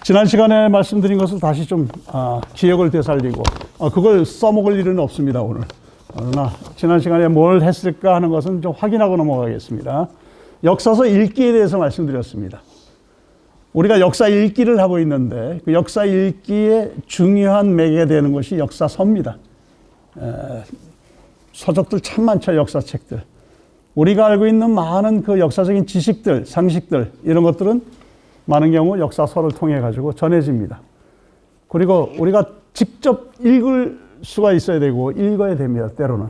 지난 시간에 말씀드린 것을 다시 좀 기억을 되살리고 그걸 써먹을 일은 없습니다, 오늘. 그러나 지난 시간에 뭘 했을까 하는 것은 좀 확인하고 넘어가겠습니다. 역사서 읽기에 대해서 말씀드렸습니다. 우리가 역사 읽기를 하고 있는데 그 역사 읽기에 중요한 매개가 되는 것이 역사서입니다. 서적들 참 많죠, 역사책들. 우리가 알고 있는 많은 그 역사적인 지식들, 상식들 이런 것들은 많은 경우 역사서를 통해 가지고 전해집니다. 그리고 우리가 직접 읽을 수가 있어야 되고 읽어야 됩니다, 때로는.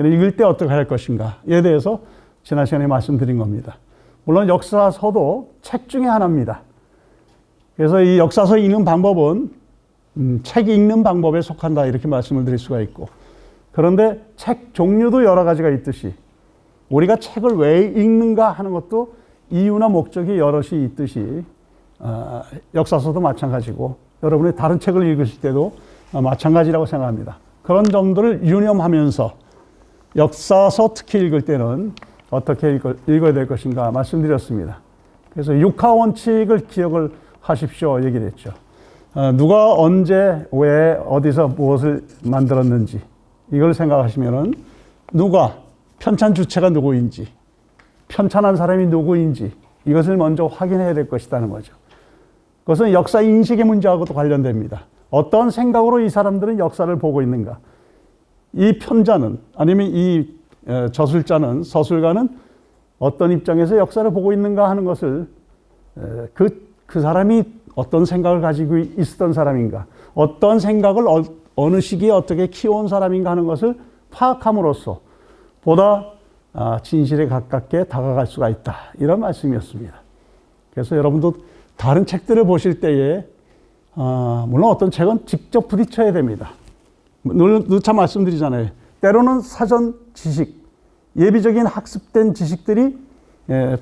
읽을 때 어떻게 할 것인가에 대해서 지난 시간에 말씀드린 겁니다. 물론 역사서도 책 중에 하나입니다. 그래서 이 역사서 읽는 방법은 책 읽는 방법에 속한다 이렇게 말씀을 드릴 수가 있고, 그런데 책 종류도 여러 가지가 있듯이 우리가 책을 왜 읽는가 하는 것도 이유나 목적이 여럿이 있듯이 역사서도 마찬가지고 여러분이 다른 책을 읽으실 때도 마찬가지라고 생각합니다. 그런 점들을 유념하면서 역사서 특히 읽을 때는 어떻게 읽어야 될 것인가 말씀드렸습니다. 그래서 육하 원칙을 기억을 하십시오 얘기를 했죠. 누가 언제 왜 어디서 무엇을 만들었는지 이걸 생각하시면은 누가 편찬 주체가 누구인지 편찬한 사람이 누구인지 이것을 먼저 확인해야 될 것이라는 거죠. 그것은 역사 인식의 문제하고도 관련됩니다. 어떤 생각으로 이 사람들은 역사를 보고 있는가. 이 편자는 아니면 이 저술자는 서술가는 어떤 입장에서 역사를 보고 있는가 하는 것을 그 사람이 어떤 생각을 가지고 있었던 사람인가, 어떤 생각을 어느 시기에 어떻게 키워온 사람인가 하는 것을 파악함으로써 보다 진실에 가깝게 다가갈 수가 있다. 이런 말씀이었습니다. 그래서 여러분도 다른 책들을 보실 때에 물론 어떤 책은 직접 부딪혀야 됩니다. 누차 말씀드리잖아요. 때로는 사전 지식, 예비적인 학습된 지식들이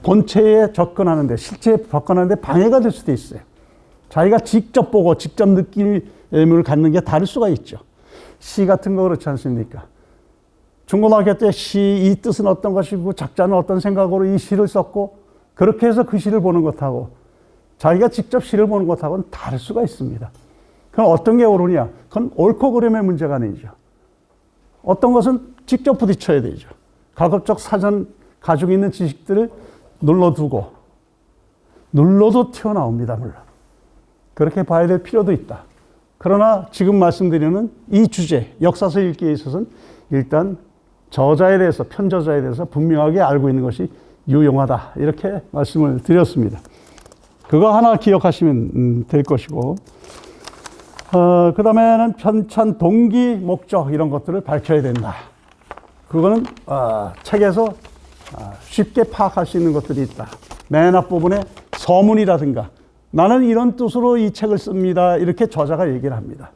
본체에 접근하는데, 실체에 접근하는데 방해가 될 수도 있어요. 자기가 직접 보고 직접 느낌을 갖는 게 다를 수가 있죠. 시 같은 거 그렇지 않습니까? 중고등학교 때 시 이 뜻은 어떤 것이고 작자는 어떤 생각으로 이 시를 썼고 그렇게 해서 그 시를 보는 것하고 자기가 직접 시를 보는 것하고는 다를 수가 있습니다. 그럼 어떤 게 옳으냐? 그건 옳고 그름의 문제가 아니죠. 어떤 것은 직접 부딪혀야 되죠. 가급적 사전 가지고 있는 지식들을 눌러두고 눌러도 튀어나옵니다, 물론. 그렇게 봐야 될 필요도 있다. 그러나 지금 말씀드리는 이 주제, 역사서 읽기에 있어서는 일단 저자에 대해서, 편저자에 대해서 분명하게 알고 있는 것이 유용하다. 이렇게 말씀을 드렸습니다. 그거 하나 기억하시면 될 것이고, 그 다음에는 편찬 동기, 목적 이런 것들을 밝혀야 된다. 그거는 책에서 쉽게 파악할 수 있는 것들이 있다. 맨 앞부분에 서문이라든가 나는 이런 뜻으로 이 책을 씁니다. 이렇게 저자가 얘기를 합니다.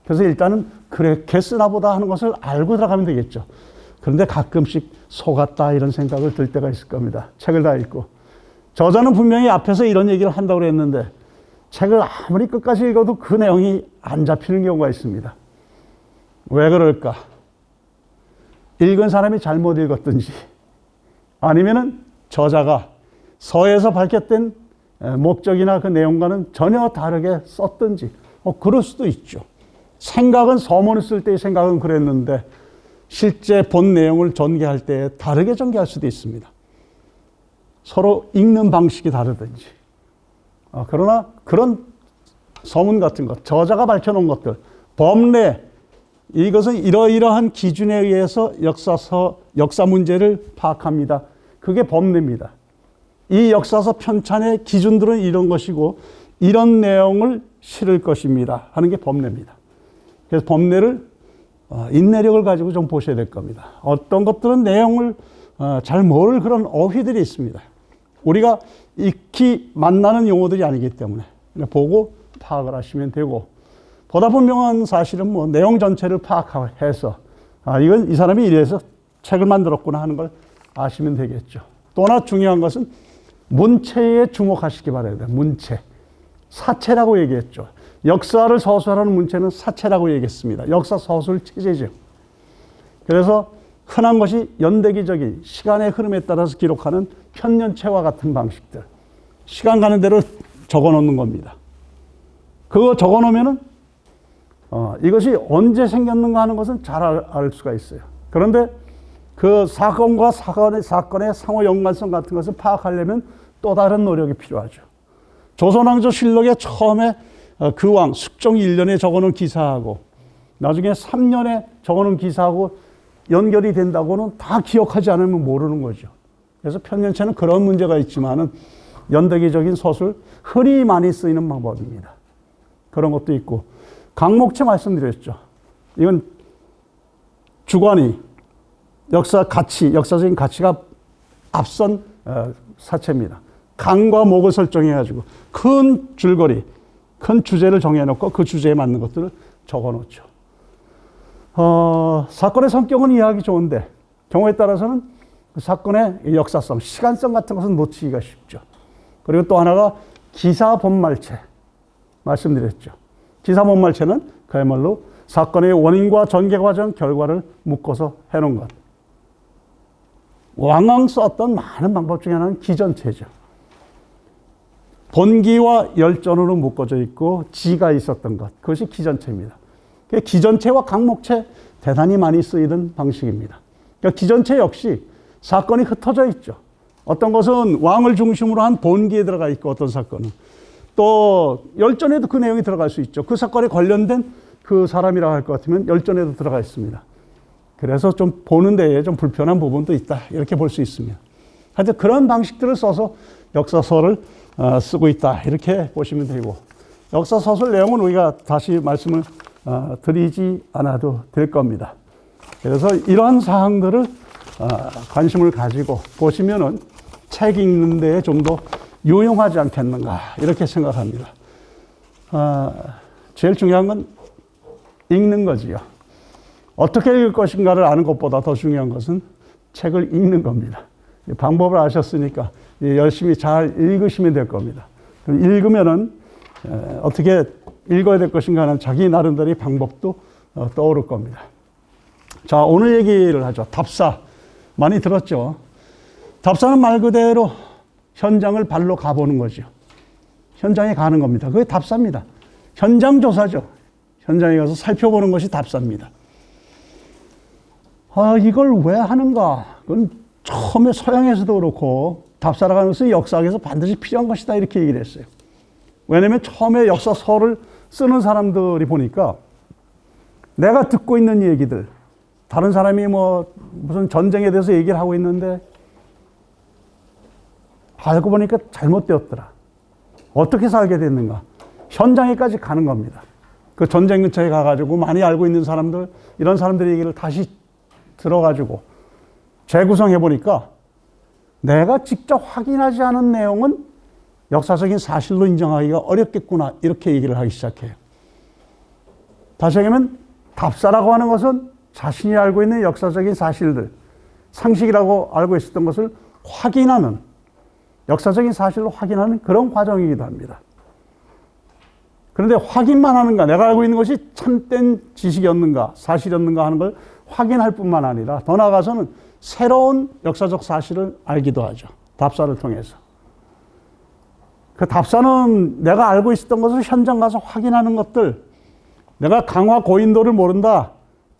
그래서 일단은 그렇게 쓰나 보다 하는 것을 알고 들어가면 되겠죠. 그런데 가끔씩 속았다 이런 생각을 들 때가 있을 겁니다. 책을 다 읽고. 저자는 분명히 앞에서 이런 얘기를 한다고 했는데 책을 아무리 끝까지 읽어도 그 내용이 안 잡히는 경우가 있습니다. 왜 그럴까? 읽은 사람이 잘못 읽었든지 아니면은 저자가 서에서 밝혔던 목적이나 그 내용과는 전혀 다르게 썼든지 그럴 수도 있죠. 생각은 서문을 쓸 때의 생각은 그랬는데 실제 본 내용을 전개할 때 다르게 전개할 수도 있습니다. 서로 읽는 방식이 다르든지. 그러나 그런 서문 같은 것, 저자가 밝혀놓은 것들, 법례, 이것은 이러이러한 기준에 의해서 역사 문제를 파악합니다. 그게 법례입니다. 이 역사서 편찬의 기준들은 이런 것이고 이런 내용을 실을 것입니다 하는 게 법례입니다. 그래서 법례를 인내력을 가지고 좀 보셔야 될 겁니다. 어떤 것들은 내용을 잘 모를 그런 어휘들이 있습니다. 우리가 익히 만나는 용어들이 아니기 때문에 보고 파악을 하시면 되고, 보다 분명한 사실은 뭐 내용 전체를 파악해서 이건 이 사람이 이래서 책을 만들었구나 하는 걸 아시면 되겠죠. 또 하나 중요한 것은 문체에 주목하시기 바랍니다. 문체. 사체라고 얘기했죠. 역사를 서술하는 문체는 사체라고 얘기했습니다. 역사 서술 체제죠. 그래서 흔한 것이 연대기적인 시간의 흐름에 따라서 기록하는 편년체와 같은 방식들. 시간 가는 대로 적어 놓는 겁니다. 그거 적어 놓으면은 이것이 언제 생겼는가 하는 것은 잘 알 수가 있어요. 그런데 그 사건과 사건의 상호 연관성 같은 것을 파악하려면 또 다른 노력이 필요하죠. 조선왕조실록에 처음에 그 왕 숙종 1년에 적어놓은 기사하고 나중에 3년에 적어놓은 기사하고 연결이 된다고는 다 기억하지 않으면 모르는 거죠. 그래서 편년체는 그런 문제가 있지만은 연대기적인 서술, 흔히 많이 쓰이는 방법입니다. 그런 것도 있고, 강목체 말씀드렸죠. 이건 주관이 역사적인 가치가 앞선 사체입니다. 강과 목을 설정해가지고 큰 줄거리, 큰 주제를 정해놓고 그 주제에 맞는 것들을 적어놓죠. 사건의 성격은 이해하기 좋은데 경우에 따라서는 그 사건의 역사성, 시간성 같은 것은 놓치기가 쉽죠. 그리고 또 하나가 기사 본말체 말씀드렸죠. 기사 본말체는 그야말로 사건의 원인과 전개 과정, 결과를 묶어서 해놓은 것. 왕왕 썼던 많은 방법 중에 하나는 기전체죠. 본기와 열전으로 묶어져 있고 지가 있었던 것. 그것이 기전체입니다. 기전체와 강목체 대단히 많이 쓰이던 방식입니다. 그러니까 기전체 역시 사건이 흩어져 있죠. 어떤 것은 왕을 중심으로 한 본기에 들어가 있고 어떤 사건은 또 열전에도 그 내용이 들어갈 수 있죠. 그 사건에 관련된 그 사람이라고 할 것 같으면 열전에도 들어가 있습니다. 그래서 좀 보는 데에 좀 불편한 부분도 있다. 이렇게 볼 수 있습니다. 하여튼 그런 방식들을 써서 역사서를 쓰고 있다. 이렇게 보시면 되고, 역사서술 내용은 우리가 다시 말씀을 드리지 않아도 될 겁니다. 그래서 이러한 사항들을 관심을 가지고 보시면은 책 읽는 데에 좀 더 유용하지 않겠는가 이렇게 생각합니다. 제일 중요한 건 읽는 거지요. 어떻게 읽을 것인가를 아는 것보다 더 중요한 것은 책을 읽는 겁니다. 방법을 아셨으니까 열심히 잘 읽으시면 될 겁니다. 읽으면은 어떻게 읽어야 될 것인가 하는 자기 나름대로의 방법도 떠오를 겁니다. 자, 오늘 얘기를 하죠. 답사. 많이 들었죠? 답사는 말 그대로 현장을 발로 가보는 거죠. 현장에 가는 겁니다. 그게 답사입니다. 현장 조사죠. 현장에 가서 살펴보는 것이 답사입니다. 이걸 왜 하는가? 그건 처음에 서양에서도 그렇고 답사라고 하는 것은 역사학에서 반드시 필요한 것이다 이렇게 얘기를 했어요. 왜냐하면 처음에 역사서를 쓰는 사람들이 보니까 내가 듣고 있는 얘기들, 다른 사람이 무슨 전쟁에 대해서 얘기를 하고 있는데 알고 보니까 잘못되었더라. 어떻게 살게 됐는가? 현장에까지 가는 겁니다. 그 전쟁 근처에 가가지고 많이 알고 있는 사람들, 이런 사람들의 얘기를 다시 들어가지고 재구성해 보니까 내가 직접 확인하지 않은 내용은 역사적인 사실로 인정하기가 어렵겠구나 이렇게 얘기를 하기 시작해요. 다시 얘기하면 답사라고 하는 것은 자신이 알고 있는 역사적인 사실들, 상식이라고 알고 있었던 것을 확인하는, 역사적인 사실로 확인하는 그런 과정이기도 합니다. 그런데 확인만 하는가, 내가 알고 있는 것이 참된 지식이었는가, 사실이었는가 하는 걸 확인할 뿐만 아니라 더 나아가서는 새로운 역사적 사실을 알기도 하죠. 답사를 통해서. 그 답사는 내가 알고 있었던 것을 현장 가서 확인하는 것들, 내가 강화 고인도를 모른다.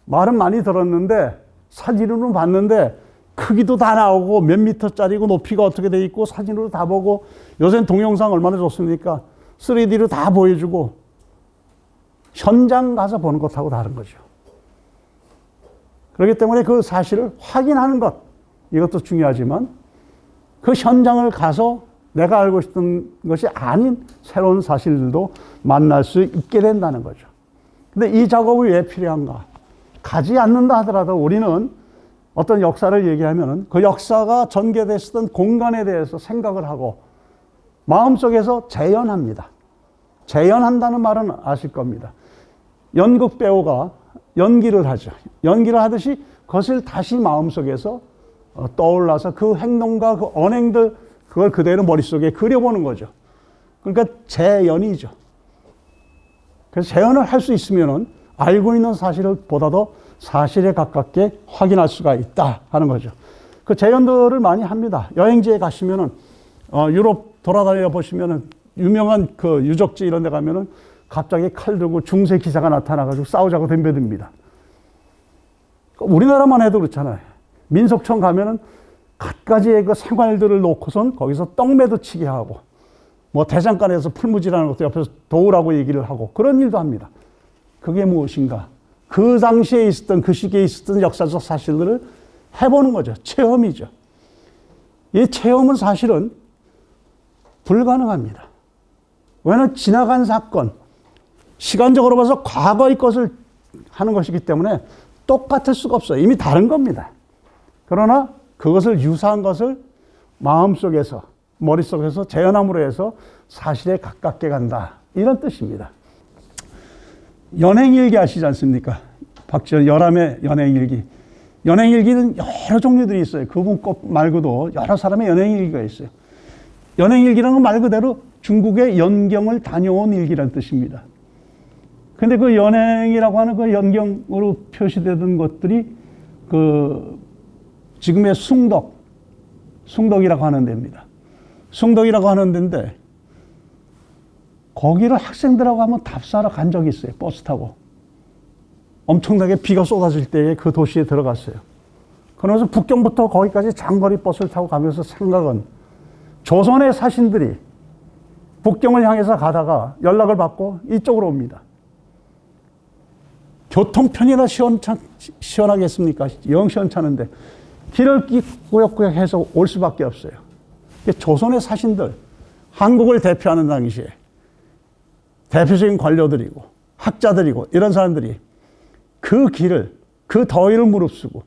말은 많이 들었는데 사진으로 봤는데 크기도 다 나오고 몇 미터짜리고 높이가 어떻게 돼 있고 사진으로 다 보고 요새는 동영상 얼마나 좋습니까? 3D로 다 보여주고 현장 가서 보는 것하고 다른 거죠. 그렇기 때문에 그 사실을 확인하는 것, 이것도 중요하지만 그 현장을 가서 내가 알고 있던 것이 아닌 새로운 사실들도 만날 수 있게 된다는 거죠. 근데 이 작업이 왜 필요한가? 가지 않는다 하더라도 우리는 어떤 역사를 얘기하면 그 역사가 전개됐었던 공간에 대해서 생각을 하고 마음속에서 재현합니다. 재현한다는 말은 아실 겁니다. 연극 배우가 연기를 하죠. 연기를 하듯이 그것을 다시 마음속에서 떠올라서 그 행동과 그 언행들 그걸 그대로 머릿속에 그려보는 거죠. 그러니까 재연이죠. 그래서 재연을 할 수 있으면은 알고 있는 사실을 보다도 사실에 가깝게 확인할 수가 있다 하는 거죠. 그 재연들을 많이 합니다. 여행지에 가시면은 유럽 돌아다녀 보시면은 유명한 그 유적지 이런 데 가면은 갑자기 칼 들고 중세 기사가 나타나가지고 싸우자고 덤벼듭니다. 우리나라만 해도 그렇잖아요. 민속촌 가면은 갖가지의 그 생활들을 놓고선 거기서 떡매도 치게 하고, 뭐 대장간에서 풀무질하는 것도 옆에서 도우라고 얘기를 하고, 그런 일도 합니다. 그게 무엇인가? 그 당시에 있었던, 그 시기에 있었던 역사적 사실들을 해보는 거죠. 체험이죠. 이 체험은 사실은 불가능합니다. 왜냐하면 지나간 사건, 시간적으로 봐서 과거의 것을 하는 것이기 때문에 똑같을 수가 없어요. 이미 다른 겁니다. 그러나 그것을 유사한 것을 마음속에서, 머릿속에서 재현함으로 해서 사실에 가깝게 간다. 이런 뜻입니다. 연행일기 아시지 않습니까? 박지원 열함의 연행일기. 연행일기는 여러 종류들이 있어요. 그분 것 말고도 여러 사람의 연행일기가 있어요. 연행일기라는 건 말 그대로 중국의 연경을 다녀온 일기라는 뜻입니다. 근데 그 연행이라고 하는 그 연경으로 표시되던 것들이 그 지금의 숭덕이라고 하는 데입니다. 숭덕이라고 하는 데인데 거기를 학생들하고 한번 답사하러 간 적이 있어요. 버스 타고. 엄청나게 비가 쏟아질 때에 그 도시에 들어갔어요. 그러면서 북경부터 거기까지 장거리 버스를 타고 가면서 생각은 조선의 사신들이 북경을 향해서 가다가 연락을 받고 이쪽으로 옵니다. 교통편이나 시원하겠습니까? 영 시원찮은데 길을 꾸역꾸역 해서 올 수밖에 없어요. 조선의 사신들, 한국을 대표하는 당시에 대표적인 관료들이고 학자들이고 이런 사람들이 그 길을, 그 더위를 무릅쓰고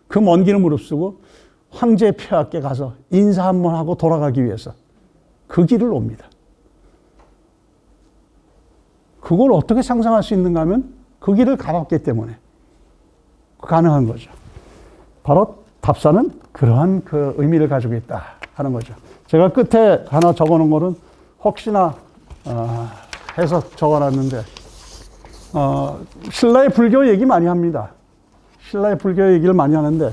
그 먼 길을 무릅쓰고 황제 폐하께 가서 인사 한번 하고 돌아가기 위해서 그 길을 옵니다. 그걸 어떻게 상상할 수 있는가 하면 그 길을 가봤기 때문에 가능한 거죠. 바로 답사는 그러한 그 의미를 가지고 있다 하는 거죠. 제가 끝에 하나 적어놓은 거는 혹시나 해서 적어놨는데 신라의 불교 얘기 많이 합니다. 신라의 불교 얘기를 많이 하는데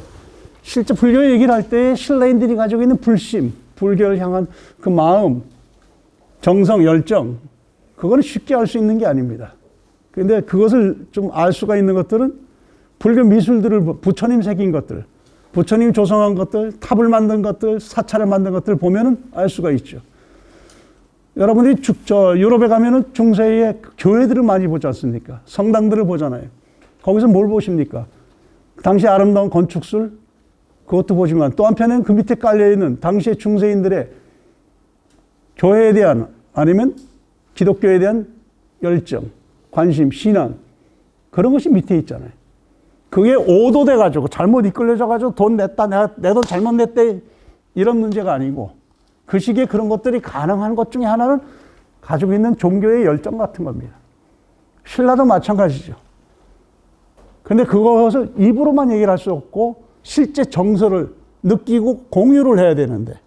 실제 불교 얘기를 할 때 신라인들이 가지고 있는 불심, 불교를 향한 그 마음, 정성, 열정, 그거는 쉽게 알 수 있는 게 아닙니다. 그런데 그것을 좀 알 수가 있는 것들은 불교 미술들을, 부처님 새긴 것들, 부처님 조성한 것들, 탑을 만든 것들, 사찰을 만든 것들 보면은 알 수가 있죠. 여러분들이 유럽에 가면은 중세의 교회들을 많이 보지 않습니까? 성당들을 보잖아요. 거기서 뭘 보십니까? 당시 아름다운 건축술, 그것도 보지만 또 한편에는 그 밑에 깔려있는 당시의 중세인들의 교회에 대한 아니면 기독교에 대한 열정, 관심, 신앙, 그런 것이 밑에 있잖아요. 그게 오도돼가지고 잘못 이끌려져가지고 돈 냈다, 내 돈 잘못 냈대, 이런 문제가 아니고 그 시기에 그런 것들이 가능한 것 중에 하나는 가지고 있는 종교의 열정 같은 겁니다. 신라도 마찬가지죠. 근데 그것을 입으로만 얘기를 할 수 없고 실제 정서를 느끼고 공유를 해야 되는데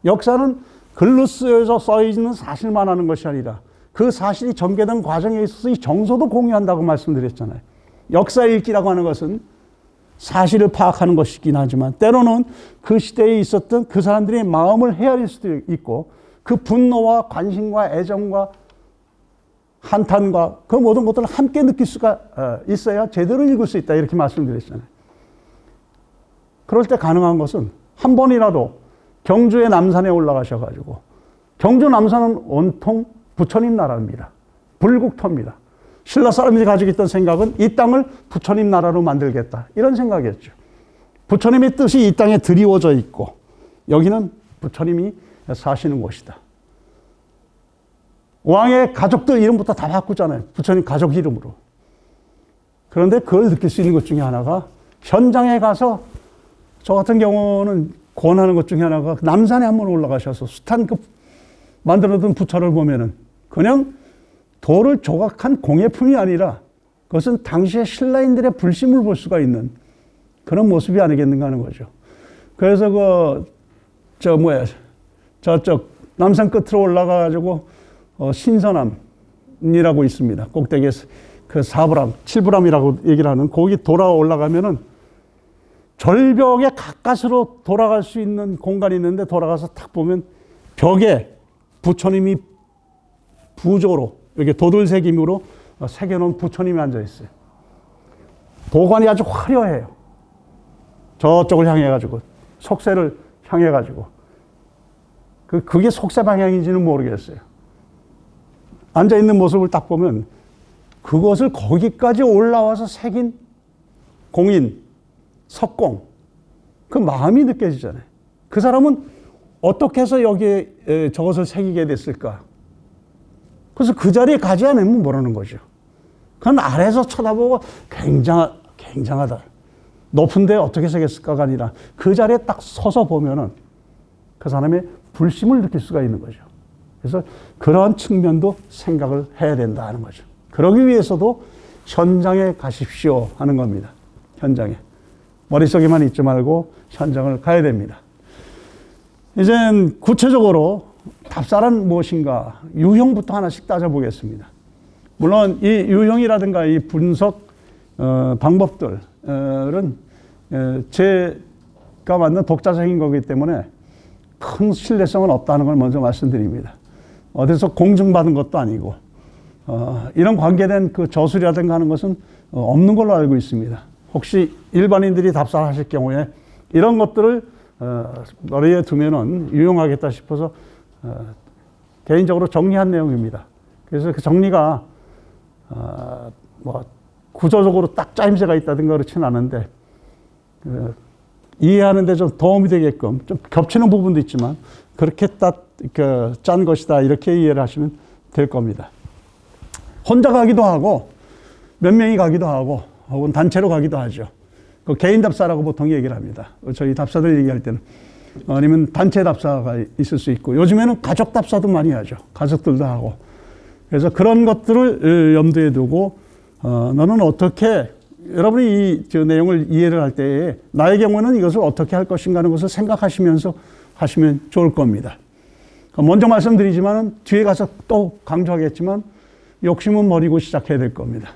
역사는 글로 쓰여서 써있는 사실만 하는 것이 아니라 그 사실이 전개된 과정에 있어서 이 정서도 공유한다고 말씀드렸잖아요. 역사 읽기라고 하는 것은 사실을 파악하는 것이긴 하지만 때로는 그 시대에 있었던 그 사람들의 마음을 헤아릴 수도 있고 그 분노와 관심과 애정과 한탄과 그 모든 것들을 함께 느낄 수가 있어야 제대로 읽을 수 있다 이렇게 말씀드렸잖아요. 그럴 때 가능한 것은 한 번이라도 경주의 남산에 올라가셔가지고 경주 남산은 온통 부처님 나라입니다. 불국토입니다. 신라 사람들이 가지고 있던 생각은 이 땅을 부처님 나라로 만들겠다 이런 생각이었죠. 부처님의 뜻이 이 땅에 드리워져 있고 여기는 부처님이 사시는 곳이다. 왕의 가족들 이름부터 다 바꾸잖아요. 부처님 가족 이름으로. 그런데 그걸 느낄 수 있는 것 중에 하나가 현장에 가서 저 같은 경우는 권하는 것 중에 하나가 남산에 한번 올라가셔서 숱한 만들어둔 부처를 보면은 그냥 돌을 조각한 공예품이 아니라 그것은 당시의 신라인들의 불심을 볼 수가 있는 그런 모습이 아니겠는가 하는 거죠. 그래서 저쪽 남산 끝으로 올라가가지고 신선암이라고 있습니다. 꼭대기에서 그 4불암, 7불암이라고 얘기를 하는 거기 돌아 올라가면은 절벽에 가까스로 돌아갈 수 있는 공간이 있는데 돌아가서 탁 보면 벽에 부처님이 부조로 여기 도들새김으로 새겨놓은 부처님이 앉아있어요. 도관이 아주 화려해요. 저쪽을 향해가지고, 속세를 향해가지고. 그게 속세 방향인지는 모르겠어요. 앉아있는 모습을 딱 보면 그것을 거기까지 올라와서 새긴 공인, 석공, 그 마음이 느껴지잖아요. 그 사람은 어떻게 해서 여기에 저것을 새기게 됐을까? 그래서 그 자리에 가지 않으면 모르는 거죠. 그건 아래에서 쳐다보고 굉장하다. 높은데 어떻게 새겼을까가 아니라 그 자리에 딱 서서 보면은 그 사람의 불심을 느낄 수가 있는 거죠. 그래서 그러한 측면도 생각을 해야 된다 하는 거죠. 그러기 위해서도 현장에 가십시오 하는 겁니다. 현장에. 머릿속에만 있지 말고 현장을 가야 됩니다. 이젠 구체적으로 답사란 무엇인가 유형부터 하나씩 따져보겠습니다. 물론 이 유형이라든가 이 분석 방법들은 제가 만든 독자적인 거기 때문에 큰 신뢰성은 없다는 걸 먼저 말씀드립니다. 어디서 공증받은 것도 아니고 이런 관계된 그 저술이라든가 하는 것은 없는 걸로 알고 있습니다. 혹시 일반인들이 답사하실 경우에 이런 것들을 머리에 두면은 유용하겠다 싶어서 개인적으로 정리한 내용입니다. 그래서 그 정리가 뭐 구조적으로 딱 짜임새가 있다든가 그렇지는 않은데 이해하는 데 좀 도움이 되게끔 좀 겹치는 부분도 있지만 그렇게 딱 짠 것이다 이렇게 이해를 하시면 될 겁니다. 혼자 가기도 하고 몇 명이 가기도 하고 혹은 단체로 가기도 하죠. 그 개인 답사라고 보통 얘기를 합니다. 저희 답사들 얘기할 때는 아니면 단체 답사가 있을 수 있고 요즘에는 가족 답사도 많이 하죠. 가족들도 하고. 그래서 그런 것들을 염두에 두고 너는 어떻게 여러분이 이 내용을 이해를 할 때에 나의 경우는 이것을 어떻게 할 것인가 하는 것을 생각하시면서 하시면 좋을 겁니다. 먼저 말씀드리지만 뒤에 가서 또 강조하겠지만 욕심은 버리고 시작해야 될 겁니다.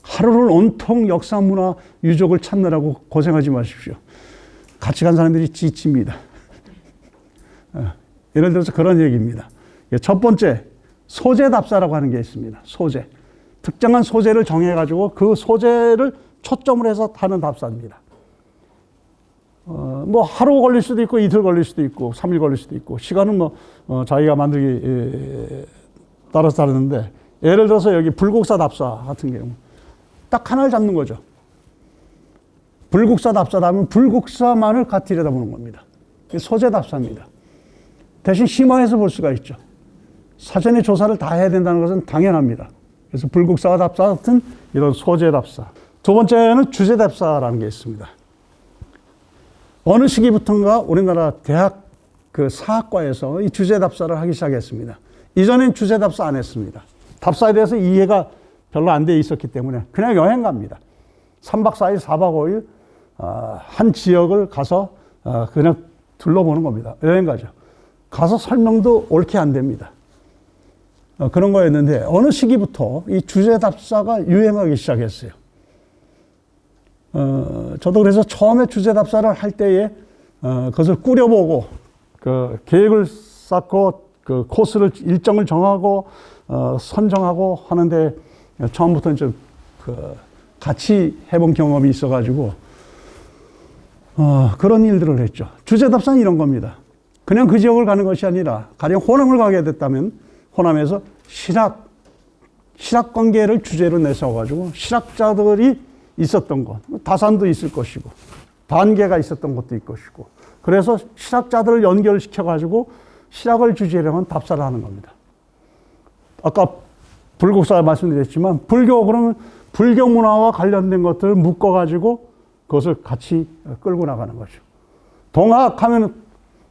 하루를 온통 역사, 문화, 유적을 찾느라고 고생하지 마십시오. 같이 간 사람들이 지칩니다. 예를 들어서 그런 얘기입니다. 첫 번째, 소재 답사라고 하는 게 있습니다. 소재. 특정한 소재를 정해가지고 그 소재를 초점을 해서 하는 답사입니다. 뭐 하루 걸릴 수도 있고 이틀 걸릴 수도 있고 3일 걸릴 수도 있고 시간은 뭐 자기가 만들기 따라서 다르는데 예를 들어서 여기 불국사 답사 같은 경우 딱 하나를 잡는 거죠. 불국사 답사다 하면 불국사만을 가 들여다보는 겁니다. 소재 답사입니다. 대신 심화해서 볼 수가 있죠. 사전에 조사를 다 해야 된다는 것은 당연합니다. 그래서 불국사 답사 같은 이런 소재 답사. 두 번째는 주제 답사라는 게 있습니다. 어느 시기부터인가 우리나라 대학 그 사학과에서 이 주제 답사를 하기 시작했습니다. 이전엔 주제 답사 안 했습니다. 답사에 대해서 이해가 별로 안 돼 있었기 때문에 그냥 여행 갑니다. 3박 4일, 4박 5일 한 지역을 가서 그냥 둘러보는 겁니다. 여행 가죠. 가서 설명도 옳게 안 됩니다. 그런 거였는데 어느 시기부터 이 주제 답사가 유행하기 시작했어요. 저도 그래서 처음에 주제 답사를 할 때에 그것을 꾸려보고 그 계획을 쌓고 그 코스를 일정을 정하고 선정하고 하는데 처음부터 이제 그 같이 해본 경험이 있어가지고 그런 일들을 했죠. 주제 답사는 이런 겁니다. 그냥 그 지역을 가는 것이 아니라 가령 호남을 가게 됐다면 호남에서 실학 관계를 주제로 내세워가지고 실학자들이 있었던 것, 다산도 있을 것이고 반계가 있었던 것도 있을 것이고 그래서 실학자들을 연결시켜가지고 실학을 주제로 한 답사를 하는 겁니다. 아까 불국사 말씀드렸지만 불교 그러면 불교 문화와 관련된 것들을 묶어가지고 그것을 같이 끌고 나가는 거죠. 동학 하면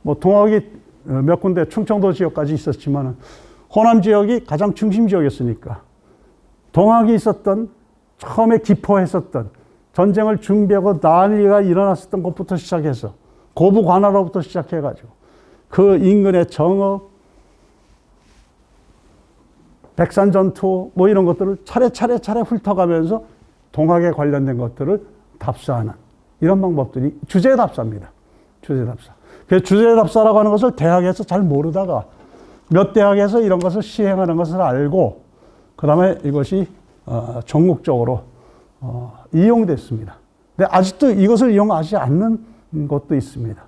뭐 동학이 몇 군데 충청도 지역까지 있었지만 호남 지역이 가장 중심 지역이었으니까 동학이 있었던 처음에 기포했었던 전쟁을 준비하고 난리가 일어났었던 것부터 시작해서 고부 관할로부터 시작해가지고 그 인근의 정읍, 백산 전투 뭐 이런 것들을 차례차례 훑어가면서 동학에 관련된 것들을 답사하는 이런 방법들이 주제 답사입니다. 주제 답사. 그래서 주제 답사라고 하는 것을 대학에서 잘 모르다가 몇 대학에서 이런 것을 시행하는 것을 알고 그 다음에 이것이 전국적으로 이용됐습니다. 근데 아직도 이것을 이용하지 않는 곳도 있습니다.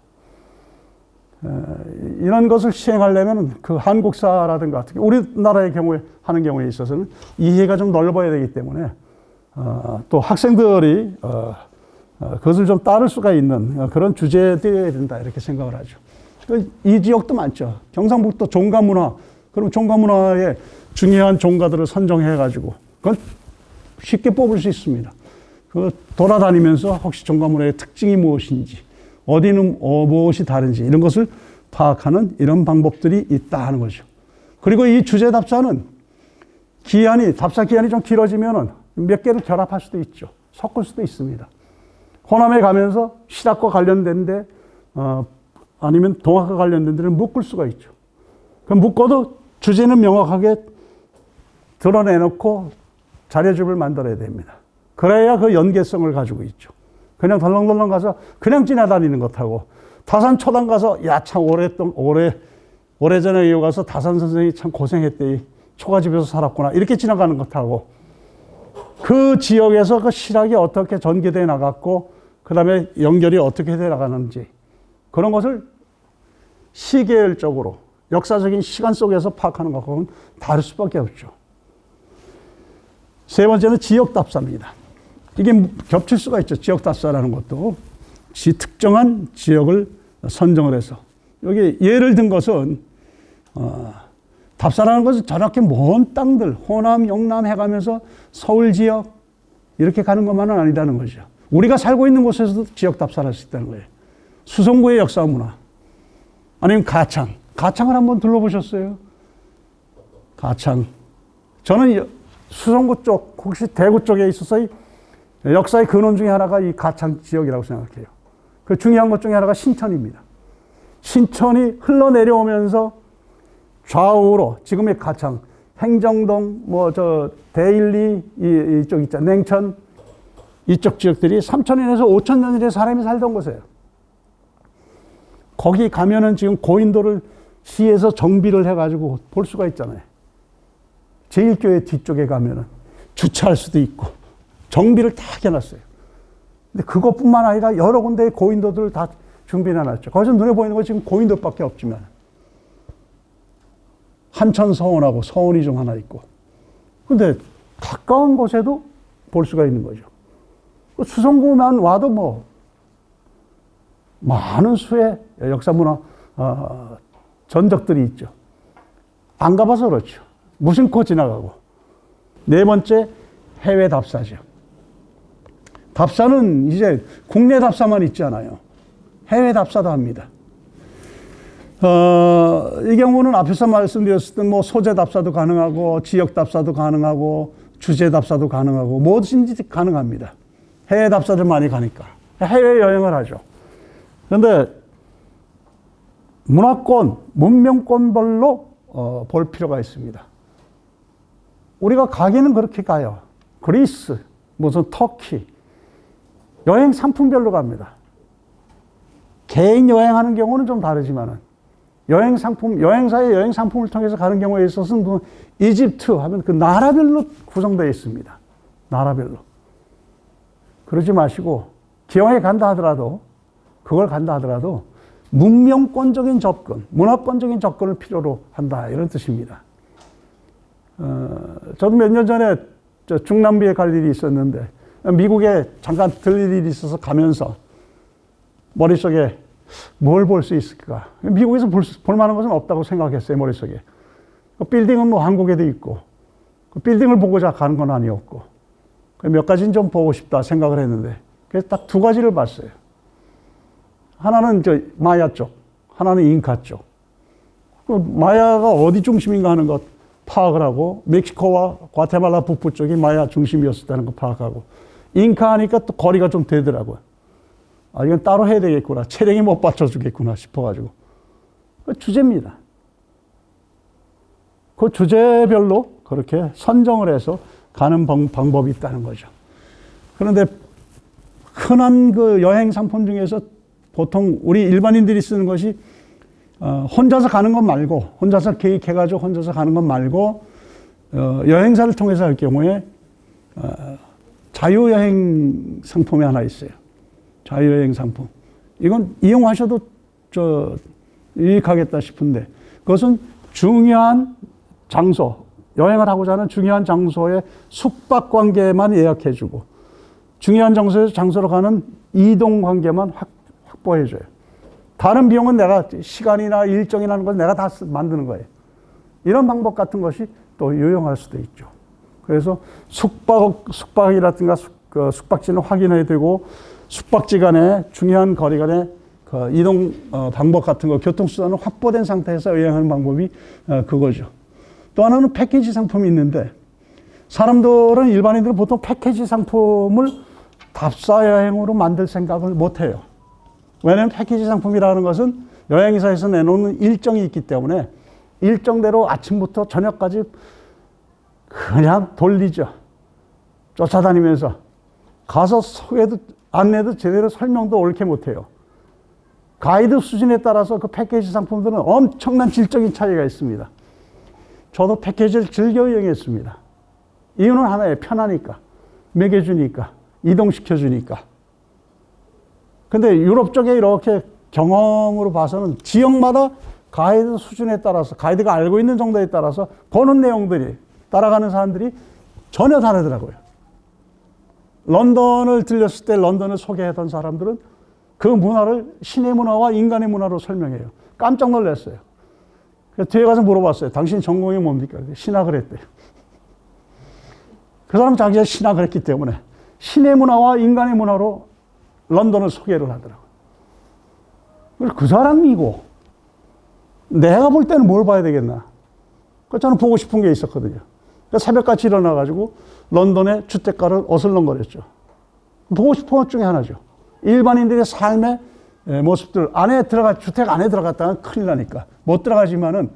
이런 것을 시행하려면 그 한국사라든가 특히 우리나라의 경우에 하는 경우에 있어서는 이해가 좀 넓어야 되기 때문에 또 학생들이 그것을 좀 따를 수가 있는 그런 주제되어야 된다 이렇게 생각을 하죠. 이 지역도 많죠. 경상북도 종가문화. 그럼 종가문화의 중요한 종가들을 선정해 가지고 그걸 쉽게 뽑을 수 있습니다. 그 돌아다니면서 혹시 종가문화의 특징이 무엇인지, 어디는 무엇이 다른지 이런 것을 파악하는 이런 방법들이 있다 하는 거죠. 그리고 이 주제 답사는 답사 기한이 좀 길어지면은 몇 개를 결합할 수도 있죠. 섞을 수도 있습니다. 호남에 가면서 실학과 관련된데 아니면 동학과 관련된 데를 묶을 수가 있죠. 그럼 묶어도 주제는 명확하게 드러내놓고 자료집을 만들어야 됩니다. 그래야 그 연계성을 가지고 있죠. 그냥 덜렁덜렁 가서 그냥 지나다니는 것하고 다산 초당 가서 참 오래전에 이어 가서 다산 선생이 참 고생했대. 초가집에서 살았구나. 이렇게 지나가는 것하고 그 지역에서 그 실학이 어떻게 전개되어 나갔고 그 다음에 연결이 어떻게 되어 나가는지 그런 것을 시계열적으로 역사적인 시간 속에서 파악하는 것과는 다를 수밖에 없죠. 세 번째는 지역답사입니다. 이게 겹칠 수가 있죠. 지역답사라는 것도 특정한 지역을 선정을 해서 여기 예를 든 것은 답사라는 것은 저렇게 먼 땅들 호남, 영남 해가면서 서울 지역 이렇게 가는 것만은 아니다는 거죠. 우리가 살고 있는 곳에서도 지역답사를 할 수 있다는 거예요. 수성구의 역사 문화 아니면 가창을 한번 둘러보셨어요? 가창. 저는 수성구 쪽, 혹시 대구 쪽에 있어서 역사의 근원 중에 하나가 이 가창 지역이라고 생각해요. 그 중요한 것 중에 하나가 신천입니다. 신천이 흘러내려오면서 좌우로 지금의 가창, 행정동, 대일리 이쪽 있잖아요. 냉천 이쪽 지역들이 3,000년에서 5,000년 전에 사람이 살던 곳이에요. 거기 가면은 지금 고인돌을 시에서 정비를 해가지고 볼 수가 있잖아요. 제1교회 뒤쪽에 가면은 주차할 수도 있고 정비를 다 해놨어요. 근데 그것뿐만 아니라 여러 군데의 고인돌들을 다 준비해놨죠. 거기서 눈에 보이는 건 지금 고인돌밖에 없지만 한천 서원하고 서원이 좀 하나 있고 근데 가까운 곳에도 볼 수가 있는 거죠. 수성구만 와도 많은 수의 역사문화 전적들이 있죠. 안 가봐서 그렇죠. 무심코 지나가고. 네 번째, 해외 답사죠. 답사는 이제 국내 답사만 있지 않아요. 해외 답사도 합니다. 이 경우는 앞에서 말씀드렸을 소재 답사도 가능하고, 지역 답사도 가능하고, 주제 답사도 가능하고, 뭐든지 가능합니다. 해외 답사들 많이 가니까. 해외 여행을 하죠. 그런데 문화권, 문명권별로 볼 필요가 있습니다. 우리가 가기는 그렇게 가요. 그리스, 무슨 터키. 여행 상품별로 갑니다. 개인 여행하는 경우는 좀 다르지만은 여행 상품, 여행사의 여행 상품을 통해서 가는 경우에 있어서는 이집트 하면 그 나라별로 구성되어 있습니다. 나라별로. 그러지 마시고 기왕에 간다 하더라도 그걸 간다 하더라도 문명권적인 접근, 문화권적인 접근을 필요로 한다 이런 뜻입니다. 저도 몇 년 전에 중남미에 갈 일이 있었는데 미국에 잠깐 들릴 일이 있어서 가면서 머릿속에 뭘 볼 수 있을까? 미국에서 볼 만한 것은 없다고 생각했어요, 머릿속에. 그 빌딩은 한국에도 있고, 그 빌딩을 보고자 가는 건 아니었고, 몇 가지는 좀 보고 싶다 생각을 했는데, 그래서 딱 두 가지를 봤어요. 하나는 마야 쪽, 하나는 잉카 쪽. 그 마야가 어디 중심인가 하는 것 파악을 하고, 멕시코와 과테말라 북부 쪽이 마야 중심이었다는 거 파악하고, 잉카 하니까 또 거리가 좀 되더라고요. 아, 이건 따로 해야 되겠구나. 체력이 못 받쳐주겠구나 싶어가지고. 그 주제입니다. 그 주제별로 그렇게 선정을 해서 가는 방법이 있다는 거죠. 그런데 흔한 그 여행 상품 중에서 보통 우리 일반인들이 쓰는 것이 혼자서 가는 것 말고, 혼자서 계획해가지고 혼자서 가는 것 말고, 여행사를 통해서 할 경우에 자유여행 상품이 하나 있어요. 자유여행 상품. 이건 이용하셔도 유익하겠다 싶은데, 그것은 중요한 장소, 여행을 하고자 하는 중요한 장소의 숙박 관계만 예약해주고, 중요한 장소로 가는 이동 관계만 확보해줘요. 다른 비용은 내가 시간이나 일정이라는 걸 내가 다 만드는 거예요. 이런 방법 같은 것이 또 유용할 수도 있죠. 그래서 숙박이라든가 숙박지는 확인해야 되고, 숙박지 간에 중요한 거리 간에 그 이동 방법 같은 거, 교통수단은 확보된 상태에서 여행하는 방법이 그거죠. 또 하나는 패키지 상품이 있는데, 사람들은, 일반인들은 보통 패키지 상품을 답사 여행으로 만들 생각을 못 해요. 왜냐하면 패키지 상품이라는 것은 여행사에서 내놓는 일정이 있기 때문에 일정대로 아침부터 저녁까지 그냥 돌리죠. 쫓아다니면서 가서 소개도 안내도 제대로 설명도 옳게 못해요. 가이드 수준에 따라서 그 패키지 상품들은 엄청난 질적인 차이가 있습니다. 저도 패키지를 즐겨 이용했습니다. 이유는 하나예요. 편하니까, 먹여주니까, 이동시켜주니까. 근데 유럽 쪽에 이렇게 경험으로 봐서는 지역마다 가이드 수준에 따라서, 가이드가 알고 있는 정도에 따라서 보는 내용들이, 따라가는 사람들이 전혀 다르더라고요. 런던을 들렸을 때 런던을 소개하던 사람들은 그 문화를 신의 문화와 인간의 문화로 설명해요. 깜짝 놀랐어요. 그래서 뒤에 가서 물어봤어요. 당신 전공이 뭡니까? 신학을 했대요. 그 사람은 자기가 신학을 했기 때문에 신의 문화와 인간의 문화로 런던을 소개를 하더라고요. 그래서 그 사람이고 내가 볼 때는 뭘 봐야 되겠나? 그래서 저는 보고 싶은 게 있었거든요. 그러니까 새벽같이 일어나가지고 런던의 주택가를 어슬렁거렸죠. 보고 싶은 것 중에 하나죠. 일반인들의 삶의 모습들, 주택 안에 들어갔다가 큰일 나니까. 못 들어가지만은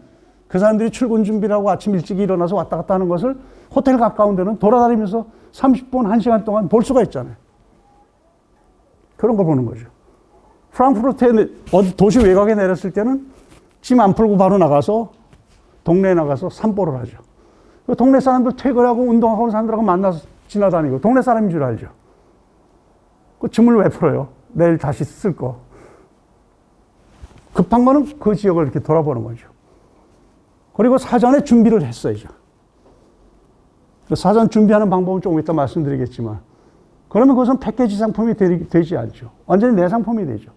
그 사람들이 출근 준비를 하고 아침 일찍 일어나서 왔다 갔다 하는 것을 호텔 가까운 데는 돌아다니면서 30분, 1시간 동안 볼 수가 있잖아요. 그런 걸 보는 거죠. 프랑크푸르트에 어디 도시 외곽에 내렸을 때는 짐 안 풀고 바로 나가서 동네에 나가서 산보를 하죠. 그 동네 사람들 퇴근하고 운동하고 사람들하고 만나서 지나다니고 동네 사람인 줄 알죠. 그 짐을 왜 풀어요? 내일 다시 쓸 거. 급한 거는 그 지역을 이렇게 돌아보는 거죠. 그리고 사전에 준비를 했어야죠. 사전 준비하는 방법은 조금 이따 말씀드리겠지만, 그러면 그것은 패키지 상품이 되지 않죠. 완전히 내 상품이 되죠.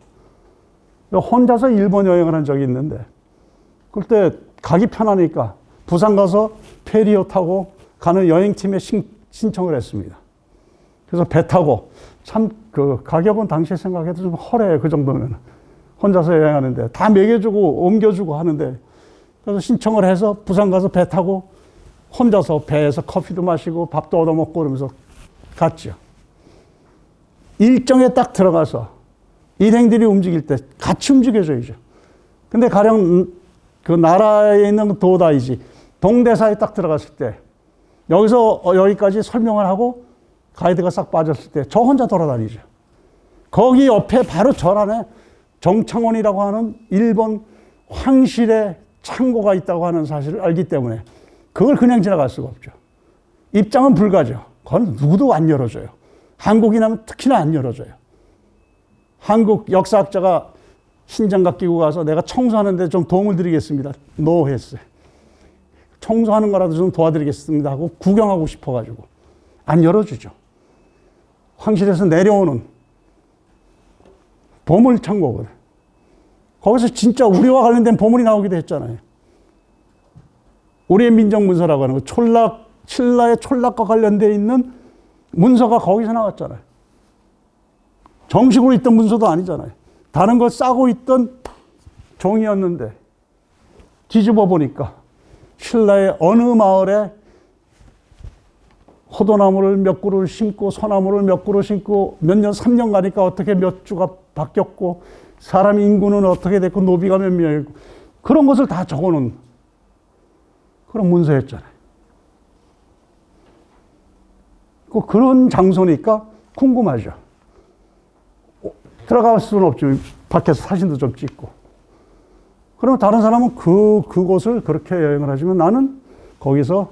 혼자서 일본 여행을 한 적이 있는데, 그때 가기 편하니까 부산 가서 페리오 타고 가는 여행팀에 신청을 했습니다. 그래서 배 타고, 참 그 가격은 당시에 생각해도 좀 허래요. 그 정도면. 혼자서 여행하는데 다 먹여주고 옮겨주고 하는데, 그래서 신청을 해서 부산 가서 배 타고 혼자서 배에서 커피도 마시고 밥도 얻어먹고 그러면서 갔죠. 일정에 딱 들어가서 일행들이 움직일 때 같이 움직여줘야죠. 근데 가령 그 나라에 있는 도다이지 동대사에 딱 들어갔을 때 여기서 여기까지 설명을 하고 가이드가 싹 빠졌을 때 저 혼자 돌아다니죠. 거기 옆에 바로 절 안에 정창원이라고 하는 일본 황실의 창고가 있다고 하는 사실을 알기 때문에 그걸 그냥 지나갈 수가 없죠. 입장은 불가죠. 그건 누구도 안 열어줘요. 한국인하면 특히나 안 열어줘요. 한국 역사학자가 신장갑 끼고 가서 내가 청소하는데 좀 도움을 드리겠습니다. 노 했어요. 청소하는 거라도 좀 도와드리겠습니다 하고 구경하고 싶어가지고 안 열어주죠. 황실에서 내려오는 보물 창고거든. 거기서 진짜 우리와 관련된 보물이 나오기도 했잖아요. 우리의 민족 문서라고 하는 거, 신라의 촌락과 관련되어 있는 문서가 거기서 나왔잖아요. 정식으로 있던 문서도 아니잖아요. 다른 걸 싸고 있던 종이었는데 뒤집어 보니까 신라의 어느 마을에 호도나무를 몇 그루를 심고 소나무를 몇 그루 심고 몇 년, 3년 가니까 어떻게 몇 주가 바뀌었고 사람 인구는 어떻게 됐고 노비가 몇 명이고 그런 것을 다 적어놓은 그런 문서였잖아요. 그런 장소니까 궁금하죠. 들어갈 수는 없죠. 밖에서 사진도 좀 찍고. 그러면 다른 사람은 그곳을 그렇게 여행을 하지만 나는 거기서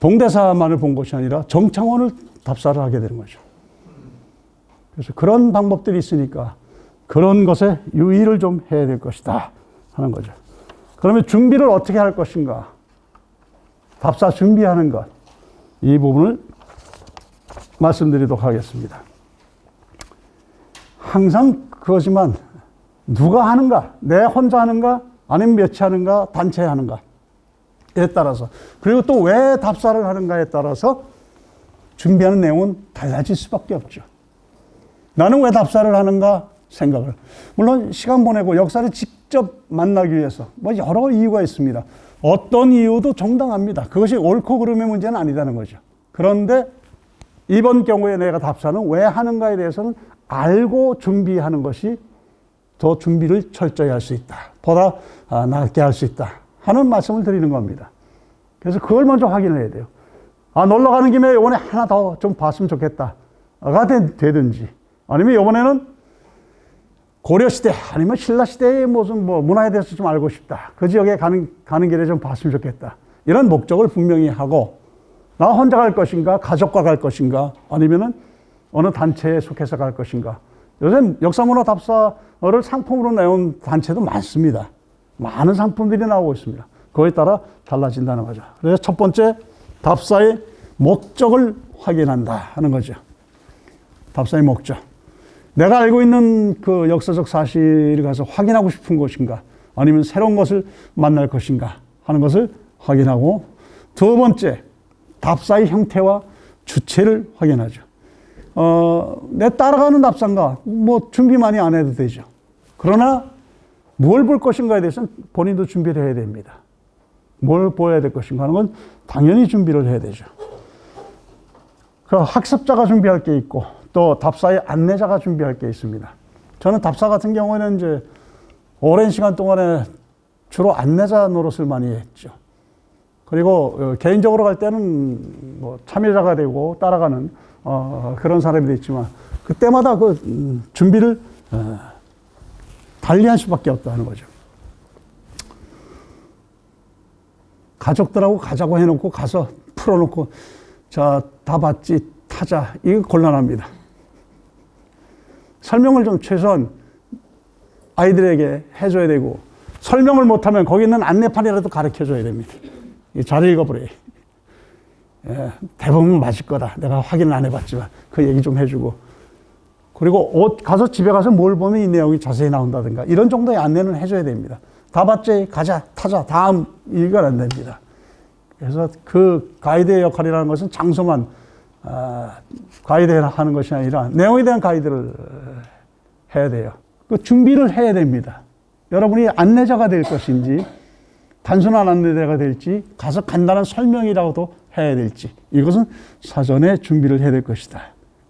동대사만을 본 것이 아니라 정창원을 답사를 하게 되는 거죠. 그래서 그런 방법들이 있으니까 그런 것에 유의를 좀 해야 될 것이다 하는 거죠. 그러면 준비를 어떻게 할 것인가? 답사 준비하는 것. 이 부분을 말씀드리도록 하겠습니다. 항상 그거지만 누가 하는가? 내 혼자 하는가? 아니면 몇이 하는가? 단체 하는가? 에 따라서, 그리고 또 왜 답사를 하는가에 따라서 준비하는 내용은 달라질 수밖에 없죠. 나는 왜 답사를 하는가 생각을. 물론 시간 보내고 역사를 직접 만나기 위해서 뭐 여러 이유가 있습니다. 어떤 이유도 정당합니다. 그것이 옳고 그름의 문제는 아니다는 거죠. 그런데 이번 경우에 내가 답사는 왜 하는가에 대해서는 알고 준비하는 것이 더 준비를 철저히 할 수 있다. 보다 낫게 할 수 있다 하는 말씀을 드리는 겁니다. 그래서 그걸 먼저 확인을 해야 돼요. 놀러 가는 김에 이번에 하나 더 좀 봤으면 좋겠다가 되든지, 아니면 이번에는 고려시대 아니면 신라시대의 무슨 문화에 대해서 좀 알고 싶다. 그 지역에 가는 길에 좀 봤으면 좋겠다. 이런 목적을 분명히 하고, 나 혼자 갈 것인가, 가족과 갈 것인가, 아니면은 어느 단체에 속해서 갈 것인가. 요새 역사문화 답사를 상품으로 내온 단체도 많습니다. 많은 상품들이 나오고 있습니다. 그거에 따라 달라진다는 거죠. 그래서 첫 번째, 답사의 목적을 확인한다 하는 거죠. 답사의 목적. 내가 알고 있는 그 역사적 사실을 가서 확인하고 싶은 것인가, 아니면 새로운 것을 만날 것인가 하는 것을 확인하고, 두 번째, 답사의 형태와 주체를 확인하죠. 내 따라가는 답사인가? 준비 많이 안 해도 되죠. 그러나 뭘 볼 것인가에 대해서는 본인도 준비를 해야 됩니다. 뭘 보여야 될 것인가 하는 건 당연히 준비를 해야 되죠. 그 학습자가 준비할 게 있고, 또 답사의 안내자가 준비할 게 있습니다. 저는 답사 같은 경우에는 이제 오랜 시간 동안에 주로 안내자 노릇을 많이 했죠. 그리고 개인적으로 갈 때는 참여자가 되고 따라가는 그런 사람이 있지만, 그때마다 그 준비를 달리할 수밖에 없다는 거죠. 가족들하고 가자고 해놓고 가서 풀어놓고 자, 다 봤지 타자, 이거 곤란합니다. 설명을 좀 최소한 아이들에게 해줘야 되고, 설명을 못하면 거기 있는 안내판이라도 가르쳐줘야 됩니다. 잘 읽어보래. 대부분 맞을 거다. 내가 확인을 안 해봤지만 그 얘기 좀 해주고, 그리고 가서 집에 가서 뭘 보면 이 내용이 자세히 나온다든가 이런 정도의 안내는 해줘야 됩니다. 다 봤지? 가자, 타자, 다음, 이건 안 됩니다. 그래서 그 가이드의 역할이라는 것은 장소만 가이드하는 것이 아니라 내용에 대한 가이드를 해야 돼요. 그 준비를 해야 됩니다. 여러분이 안내자가 될 것인지, 단순한 안내자가 될지, 가서 간단한 설명이라고도 해야 될지, 이것은 사전에 준비를 해야 될 것이다.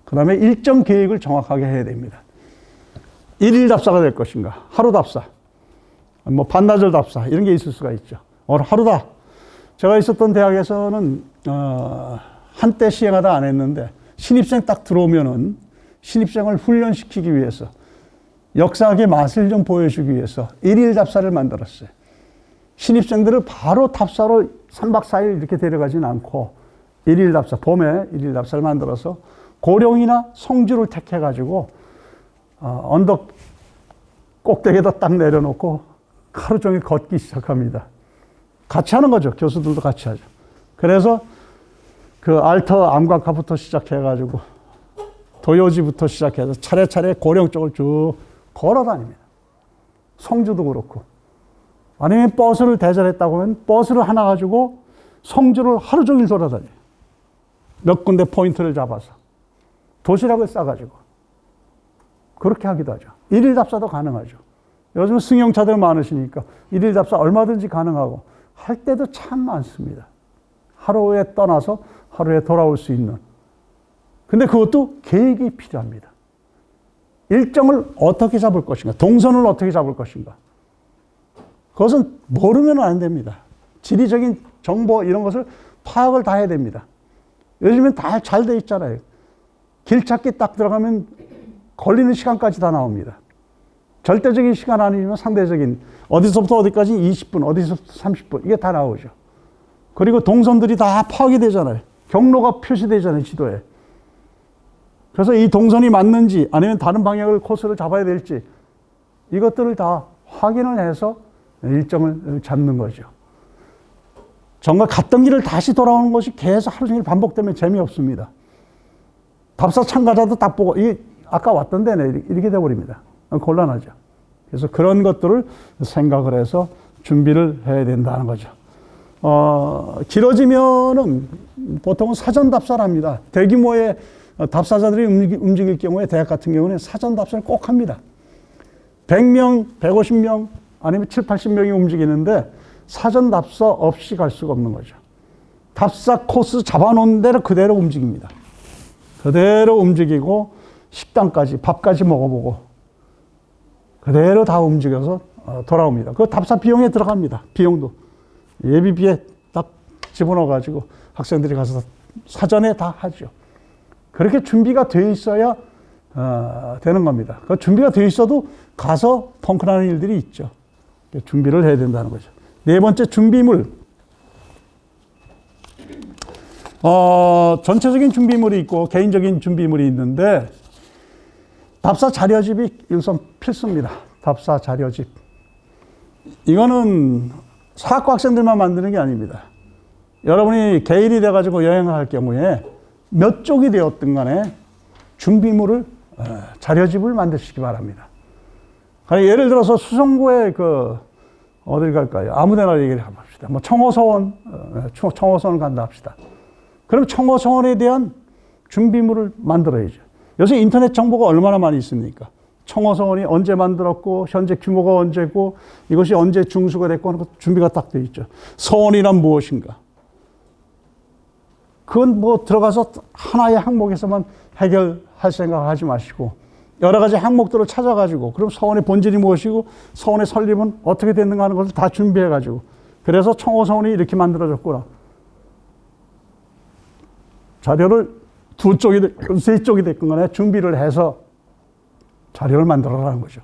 그 다음에 일정 계획을 정확하게 해야 됩니다. 일일 답사가 될 것인가, 하루 답사, 반나절 답사, 이런 게 있을 수가 있죠. 하루다. 제가 있었던 대학에서는 한때 시행하다 안 했는데, 신입생 딱 들어오면은 신입생을 훈련시키기 위해서, 역사학의 맛을 좀 보여주기 위해서 일일 답사를 만들었어요. 신입생들을 바로 답사로 3박 4일 이렇게 데려가진 않고, 일일 답사, 봄에 일일 답사를 만들어서 고령이나 성주를 택해가지고 언덕 꼭대기에다 딱 내려놓고 하루 종일 걷기 시작합니다. 같이 하는 거죠. 교수들도 같이 하죠. 그래서 그 알터 암각화부터 시작해가지고 도요지부터 시작해서 차례차례 고령 쪽을 쭉 걸어 다닙니다. 성주도 그렇고. 아니면 버스를 대절했다고 하면 버스를 하나 가지고 성주를 하루 종일 돌아다녀요. 몇 군데 포인트를 잡아서 도시락을 싸가지고 그렇게 하기도 하죠. 일일 답사도 가능하죠. 요즘 승용차들 많으시니까 일일 답사 얼마든지 가능하고, 할 때도 참 많습니다. 하루에 떠나서 하루에 돌아올 수 있는. 근데 그것도 계획이 필요합니다. 일정을 어떻게 잡을 것인가, 동선을 어떻게 잡을 것인가. 그것은 모르면 안 됩니다. 지리적인 정보 이런 것을 파악을 다 해야 됩니다. 요즘엔 다 잘 돼 있잖아요. 길 찾기 딱 들어가면 걸리는 시간까지 다 나옵니다. 절대적인 시간 아니지만 상대적인, 어디서부터 어디까지 20분, 어디서부터 30분, 이게 다 나오죠. 그리고 동선들이 다 파악이 되잖아요. 경로가 표시되잖아요, 지도에. 그래서 이 동선이 맞는지 아니면 다른 방향을 코스를 잡아야 될지 이것들을 다 확인을 해서 일정을 잡는 거죠. 정말 갔던 길을 다시 돌아오는 것이 계속 하루 종일 반복되면 재미없습니다. 답사 참가자도 딱 보고 이 아까 왔던 데네 이렇게 돼버립니다. 곤란하죠. 그래서 그런 것들을 생각을 해서 준비를 해야 된다는 거죠. 길어지면은 보통은 사전 답사를 합니다. 대규모의 답사자들이 움직일 경우에 대학 같은 경우는 사전 답사를 꼭 합니다. 100명, 150명 아니면 7, 80명이 움직이는데 사전 답사 없이 갈 수가 없는 거죠. 답사 코스 잡아놓은 대로 그대로 움직입니다. 그대로 움직이고 식당까지 밥까지 먹어보고 그대로 다 움직여서 돌아옵니다. 그 답사 비용에 들어갑니다. 비용도 예비비에 딱 집어넣어가지고 학생들이 가서 사전에 다 하죠. 그렇게 준비가 돼 있어야 되는 겁니다. 그 준비가 돼 있어도 가서 펑크나는 일들이 있죠. 준비를 해야 된다는 거죠. 네 번째 준비물. 전체적인 준비물이 있고 개인적인 준비물이 있는데 답사 자료집이 우선 필수입니다. 답사 자료집. 이거는 사학과 학생들만 만드는 게 아닙니다. 여러분이 개인이 돼가지고 여행을 할 경우에 몇 쪽이 되었든 간에 준비물을, 자료집을 만드시기 바랍니다. 예를 들어서 수성구에 어딜 갈까요? 아무 데나 얘기를 해봅시다. 뭐 청호서원을 간다 합시다. 그럼 청호서원에 대한 준비물을 만들어야죠. 요새 인터넷 정보가 얼마나 많이 있습니까? 청호서원이 언제 만들었고, 현재 규모가 언제고, 이것이 언제 중수가 됐고 하는 것 준비가 딱 되어 있죠. 서원이란 무엇인가? 그건 뭐 들어가서 하나의 항목에서만 해결할 생각을 하지 마시고, 여러 가지 항목들을 찾아가지고, 그럼 서원의 본질이 무엇이고, 서원의 설립은 어떻게 됐는가 하는 것을 다 준비해가지고, 그래서 청호서원이 이렇게 만들어졌구나. 자료를 2쪽이 됐건 3쪽이 됐건 간에 준비를 해서 자료를 만들어라는 거죠.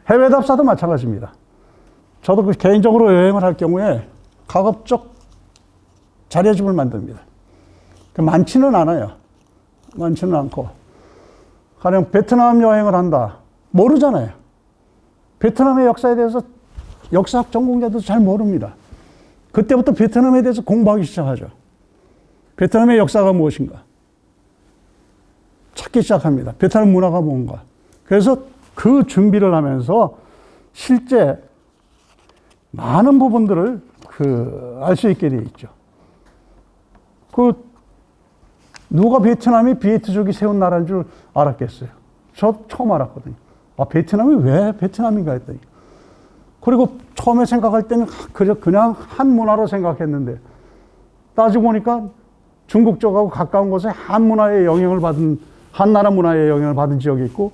해외 답사도 마찬가지입니다. 저도 개인적으로 여행을 할 경우에 가급적 자료집을 만듭니다. 많지는 않아요. 많지는 않고. 가령 베트남 여행을 한다. 모르잖아요. 베트남의 역사에 대해서 역사학 전공자도 잘 모릅니다. 그때부터 베트남에 대해서 공부하기 시작하죠. 베트남의 역사가 무엇인가? 찾기 시작합니다. 베트남 문화가 뭔가. 그래서 그 준비를 하면서 실제 많은 부분들을 알 수 있게 되어 있죠. 누가 베트남이 비에트족이 세운 나라인 줄 알았겠어요. 저 처음 알았거든요. 베트남이 왜 베트남인가 했더니. 그리고 처음에 생각할 때는 그냥 한 문화로 생각했는데 따지고 보니까 중국 쪽하고 가까운 곳에 한 문화의 영향을 받은, 한나라 문화의 영향을 받은 지역이 있고,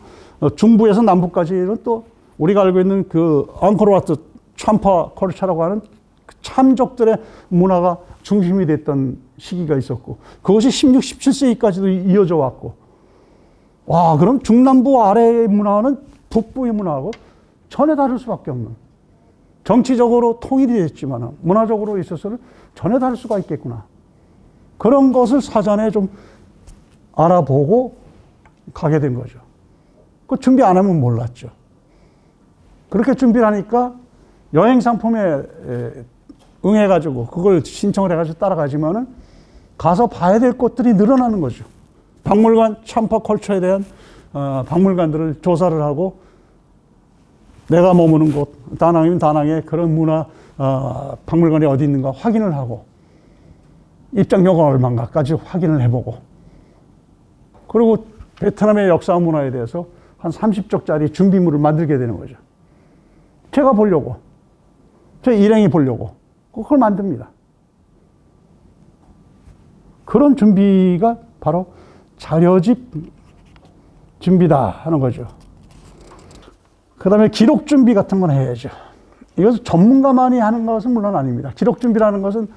중부에서 남부까지는 또 우리가 알고 있는 앙코르와트 참파 컬처라고 하는 참족들의 문화가 중심이 됐던 시기가 있었고, 그것이 16, 17세기까지도 이어져 왔고, 그럼 중남부 아래의 문화는 북부의 문화하고 전혀 다를 수밖에 없는, 정치적으로 통일이 됐지만 문화적으로 있어서는 전혀 다를 수가 있겠구나. 그런 것을 사전에 좀 알아보고 가게 된 거죠. 준비 안 하면 몰랐죠. 그렇게 준비를 하니까 여행 상품에 응해가지고 그걸 신청을 해가지고 따라가지만은 가서 봐야 될 곳들이 늘어나는 거죠. 박물관, 참파 컬처에 대한 박물관들을 조사를 하고 내가 머무는 곳, 다낭이면 다낭에 그런 문화 박물관이 어디 있는가 확인을 하고 입장료가 얼마인가까지 확인을 해보고, 그리고 베트남의 역사 문화에 대해서 한 30쪽짜리 준비물을 만들게 되는 거죠. 제가 보려고, 제 일행이 보려고 그걸 만듭니다. 그런 준비가 바로 자료집 준비다 하는 거죠. 그 다음에 기록 준비 같은 건 해야죠. 이것은 전문가만이 하는 것은 물론 아닙니다. 기록 준비라는 것은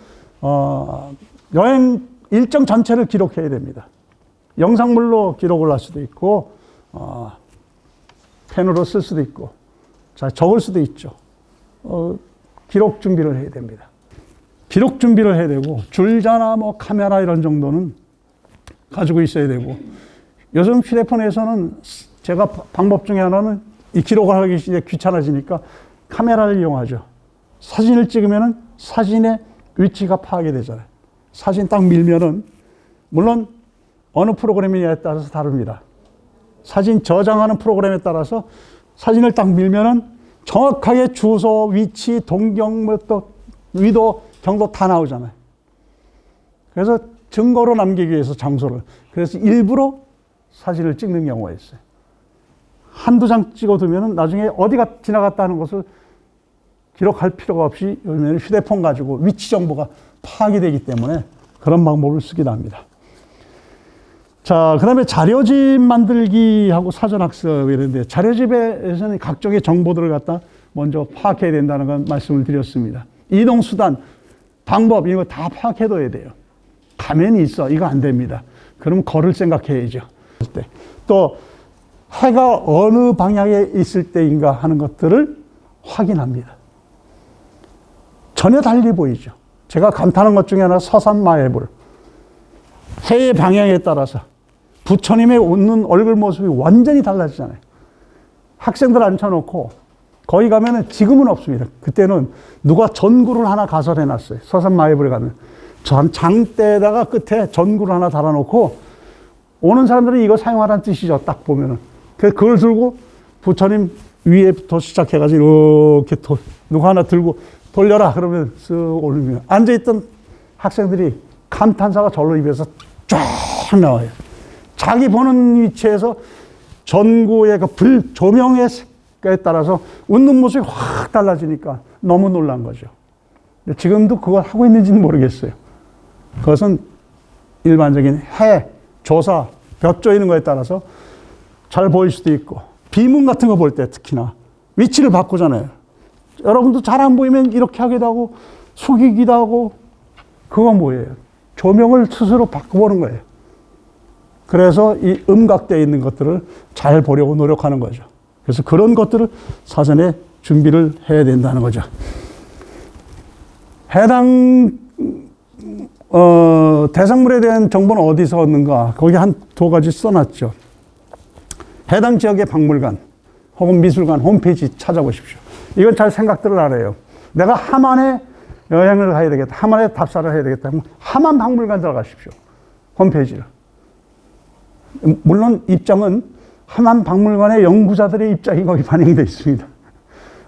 여행 일정 전체를 기록해야 됩니다. 영상물로 기록을 할 수도 있고, 펜으로 쓸 수도 있고, 적을 수도 있죠. 기록 준비를 해야 됩니다. 기록 준비를 해야 되고, 줄자나 뭐 카메라 이런 정도는 가지고 있어야 되고, 요즘 휴대폰에서는 제가 방법 중에 하나는 이 기록을 하기 이제 귀찮아지니까 카메라를 이용하죠. 사진을 찍으면은 사진의 위치가 파악이 되잖아요. 사진 딱 밀면은, 물론 어느 프로그램이냐에 따라서 다릅니다. 사진 저장하는 프로그램에 따라서 사진을 딱 밀면은 정확하게 주소, 위치, 동경, 뭐 또 위도, 경도 다 나오잖아요. 그래서 증거로 남기기 위해서 장소를. 그래서 일부러 사진을 찍는 경우가 있어요. 한두 장 찍어두면은 나중에 어디가 지나갔다는 것을 기록할 필요가 없이 요즘에는 휴대폰 가지고 위치 정보가 파악이 되기 때문에 그런 방법을 쓰기도 합니다. 자, 그 다음에 자료집 만들기하고 사전학습 이런데, 자료집에서는 각종의 정보들을 갖다 먼저 파악해야 된다는 건 말씀을 드렸습니다. 이동수단, 방법, 이거 다 파악해둬야 돼요. 가면이 있어. 이거 안 됩니다. 그럼 걸을 생각해야죠. 또 해가 어느 방향에 있을 때인가 하는 것들을 확인합니다. 전혀 달리 보이죠. 제가 감탄한 것 중에 하나 서산마애불. 해의 방향에 따라서 부처님의 웃는 얼굴 모습이 완전히 달라지잖아요. 학생들 앉혀놓고 거기 가면은 지금은 없습니다. 그때는 누가 전구를 하나 가설해놨어요. 서산마애불에 가면 장대에다가 끝에 전구를 하나 달아놓고 오는 사람들이 이거 사용하라는 뜻이죠. 딱 보면은 그걸 들고 부처님 위에부터 시작해가지고 이렇게 누가 하나 들고 돌려라 그러면 쓱 올리면 앉아있던 학생들이 감탄사가 절로 입에서 쫙 나와요. 자기 보는 위치에서 전구의 그 불 조명의 색깔에 따라서 웃는 모습이 확 달라지니까 너무 놀란 거죠. 근데 지금도 그걸 하고 있는지는 모르겠어요. 그것은 일반적인 해, 조사, 볕 조이는 거에 따라서 잘 보일 수도 있고, 비문 같은 거 볼 때 특히나 위치를 바꾸잖아요. 여러분도 잘 안 보이면 이렇게 하기도 하고 숙이기도 하고, 그건 뭐예요? 조명을 스스로 바꿔보는 거예요. 그래서 이 음각대에 있는 것들을 잘 보려고 노력하는 거죠. 그래서 그런 것들을 사전에 준비를 해야 된다는 거죠. 해당 대상물에 대한 정보는 어디서 얻는가? 거기 한 두 가지 써놨죠. 해당 지역의 박물관 혹은 미술관 홈페이지 찾아보십시오. 이건 잘 생각들을 알아요. 내가 함안에 여행을 가야 되겠다. 함안에 답사를 해야 되겠다. 함안 박물관 들어가십시오. 홈페이지를. 물론 입장은 함안 박물관의 연구자들의 입장이 거기 반영되어 있습니다.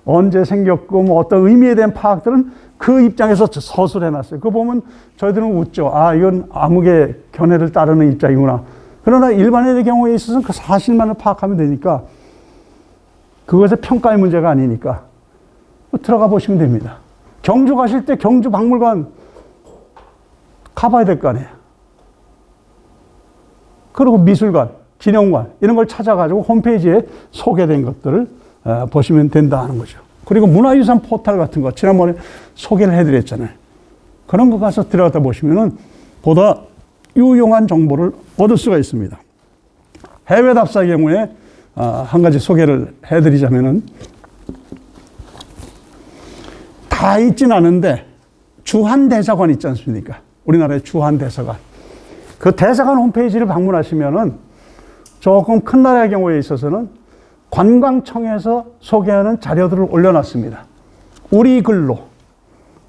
언제 생겼고 뭐 어떤 의미에 대한 파악들은 그 입장에서 서술해놨어요. 그거 보면 저희들은 웃죠. 아, 이건 암흑의 견해를 따르는 입장이구나. 그러나 일반인의 경우에 있어서는 그 사실만을 파악하면 되니까 그것의 평가의 문제가 아니니까 들어가 보시면 됩니다. 경주 가실 때 경주 박물관 가봐야 될 거 아니에요. 그리고 미술관, 기념관 이런 걸 찾아가지고 홈페이지에 소개된 것들을 보시면 된다는 거죠. 그리고 문화유산 포털 같은 거 지난번에 소개를 해드렸잖아요. 그런 거 가서 들어갔다 보시면은 보다 유용한 정보를 얻을 수가 있습니다. 해외 답사의 경우에 한 가지 소개를 해드리자면은 다 있진 않은데 주한대사관 있지 않습니까? 우리나라의 주한대사관. 그 대사관 홈페이지를 방문하시면은 조금 큰 나라의 경우에 있어서는 관광청에서 소개하는 자료들을 올려놨습니다. 우리 글로.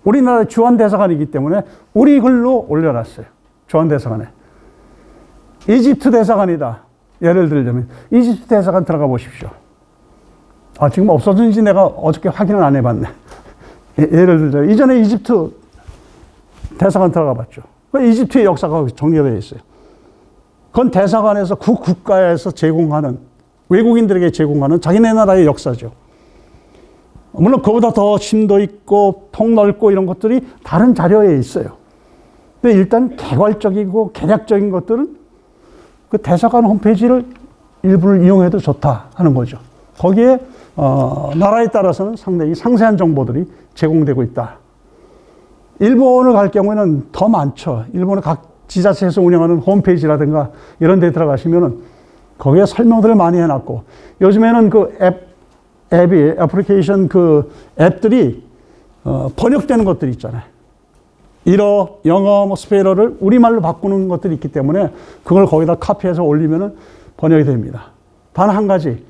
우리나라의 주한대사관이기 때문에 우리 글로 올려놨어요. 주한대사관에. 이집트 대사관이다. 예를 들자면 이집트 대사관 들어가 보십시오. 아, 지금 없어졌는지 내가 어저께 확인을 안 해봤네. 예를 들자면 이전에 이집트 대사관 들어가 봤죠. 이집트의 역사가 정리가 되어 있어요. 그건 대사관에서 그 국가에서 제공하는, 외국인들에게 제공하는 자기네 나라의 역사죠. 물론 그보다 더 심도 있고 폭넓고 이런 것들이 다른 자료에 있어요. 근데 일단 개괄적이고 개략적인 것들은 그 대사관 홈페이지를 일부를 이용해도 좋다 하는 거죠. 거기에 나라에 따라서는 상당히 상세한 정보들이 제공되고 있다. 일본을 갈 경우에는 더 많죠. 일본의 각 지자체에서 운영하는 홈페이지라든가 이런 데 들어가시면은 거기에 설명들을 많이 해놨고, 요즘에는 그 애플리케이션 그 앱들이 번역되는 것들이 있잖아요. 일어, 영어, 뭐 스페인어를 우리말로 바꾸는 것들이 있기 때문에 그걸 거기다 카피해서 올리면은 번역이 됩니다. 단 한 가지,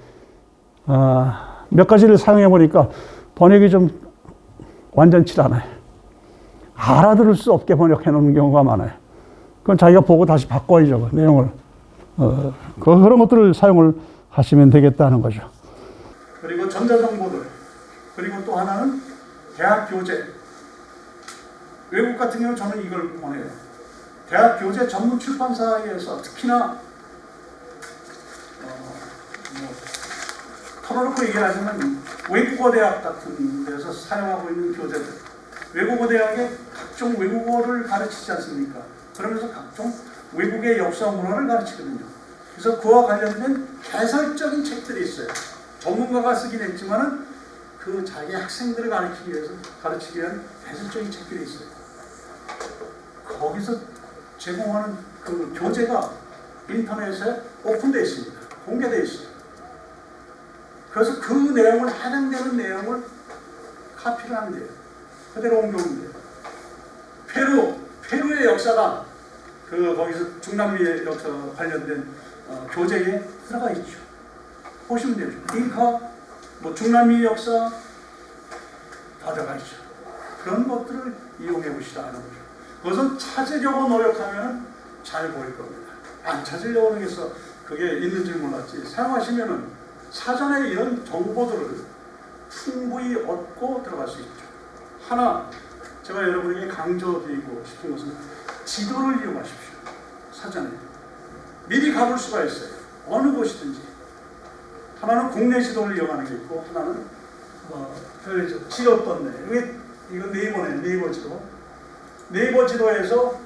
몇 가지를 사용해 보니까 번역이 좀 완전치 않아요. 알아들을 수 없게 번역해 놓는 경우가 많아요. 그건 자기가 보고 다시 바꿔야죠, 그 내용을. 그런 것들을 사용을 하시면 되겠다는 거죠. 그리고 전자정보들, 그리고 또 하나는 대학 교재. 외국 같은 경우 저는 이걸 권해요. 대학 교재 전문 출판사에서 특히나 털어놓고 얘기하자면 외국어 대학 같은 데서 사용하고 있는 교재들. 외국어 대학에 각종 외국어를 가르치지 않습니까? 그러면서 각종 외국의 역사 문화를 가르치거든요. 그래서 그와 관련된 개설적인 책들이 있어요. 전문가가 쓰긴 했지만은 그 자기 학생들을 가르치기 위한 개설적인 책들이 있어요. 거기서 제공하는 그 교재가 인터넷에 오픈되어 있습니다. 공개되어 있어요. 그래서 그 내용을 해당되는 내용을 카피를 하면 돼요. 그대로 옮겨오면 돼요. 페루의 역사가 거기서 중남미의 역사 관련된 교재에 들어가 있죠. 보시면 되죠. 잉카, 뭐 중남미 역사 다 들어가 있죠. 그런 것들을 이용해 보시라 하는 거죠. 그것은 찾으려고 노력하면 잘 보일 겁니다. 안 찾으려고 해서 그게 있는지 몰랐지. 사용하시면은 사전에 이런 정보들을 충분히 얻고 들어갈 수 있죠. 하나, 제가 여러분에게 강조드리고 싶은 것은 지도를 이용하십시오. 사전에. 미리 가볼 수가 있어요. 어느 곳이든지. 하나는 국내 지도를 이용하는 게 있고, 하나는 지도 떴네. 이거 네이버네, 네이버 지도. 네이버 지도에서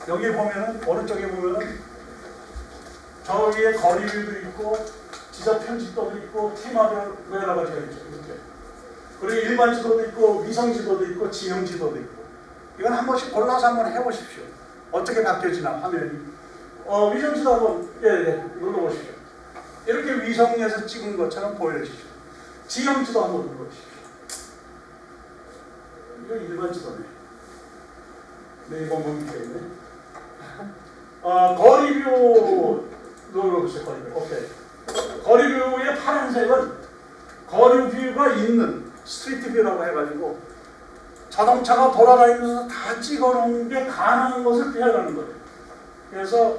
여기 보면은, 오른쪽에 보면은 저기에 거리뷰도 있고, 지적 편집도도 있고, 테마별 여러 가지가 있죠. 이렇게. 그리고 일반 지도도 있고, 위성 지도도 있고, 지형 지도도 있고. 이건 한 번씩 골라서 한번 해보십시오. 어떻게 바뀌어지나 화면이. 위성 지도 한번 눌러보십시오. 이렇게 위성에서 찍은 것처럼 보여지죠. 지형 지도 한번 눌러보십시오. 이거 일반 지도네. 네이버 멈춰 있네. 거리뷰 눌러보세요. 거리뷰. 오케이. 거리뷰의 파란색은 거리뷰가 있는 스트리트 뷰라고 해가지고 자동차가 돌아다니면서 다 찍어놓은 게 가능한 것을 표현하는 거예요. 그래서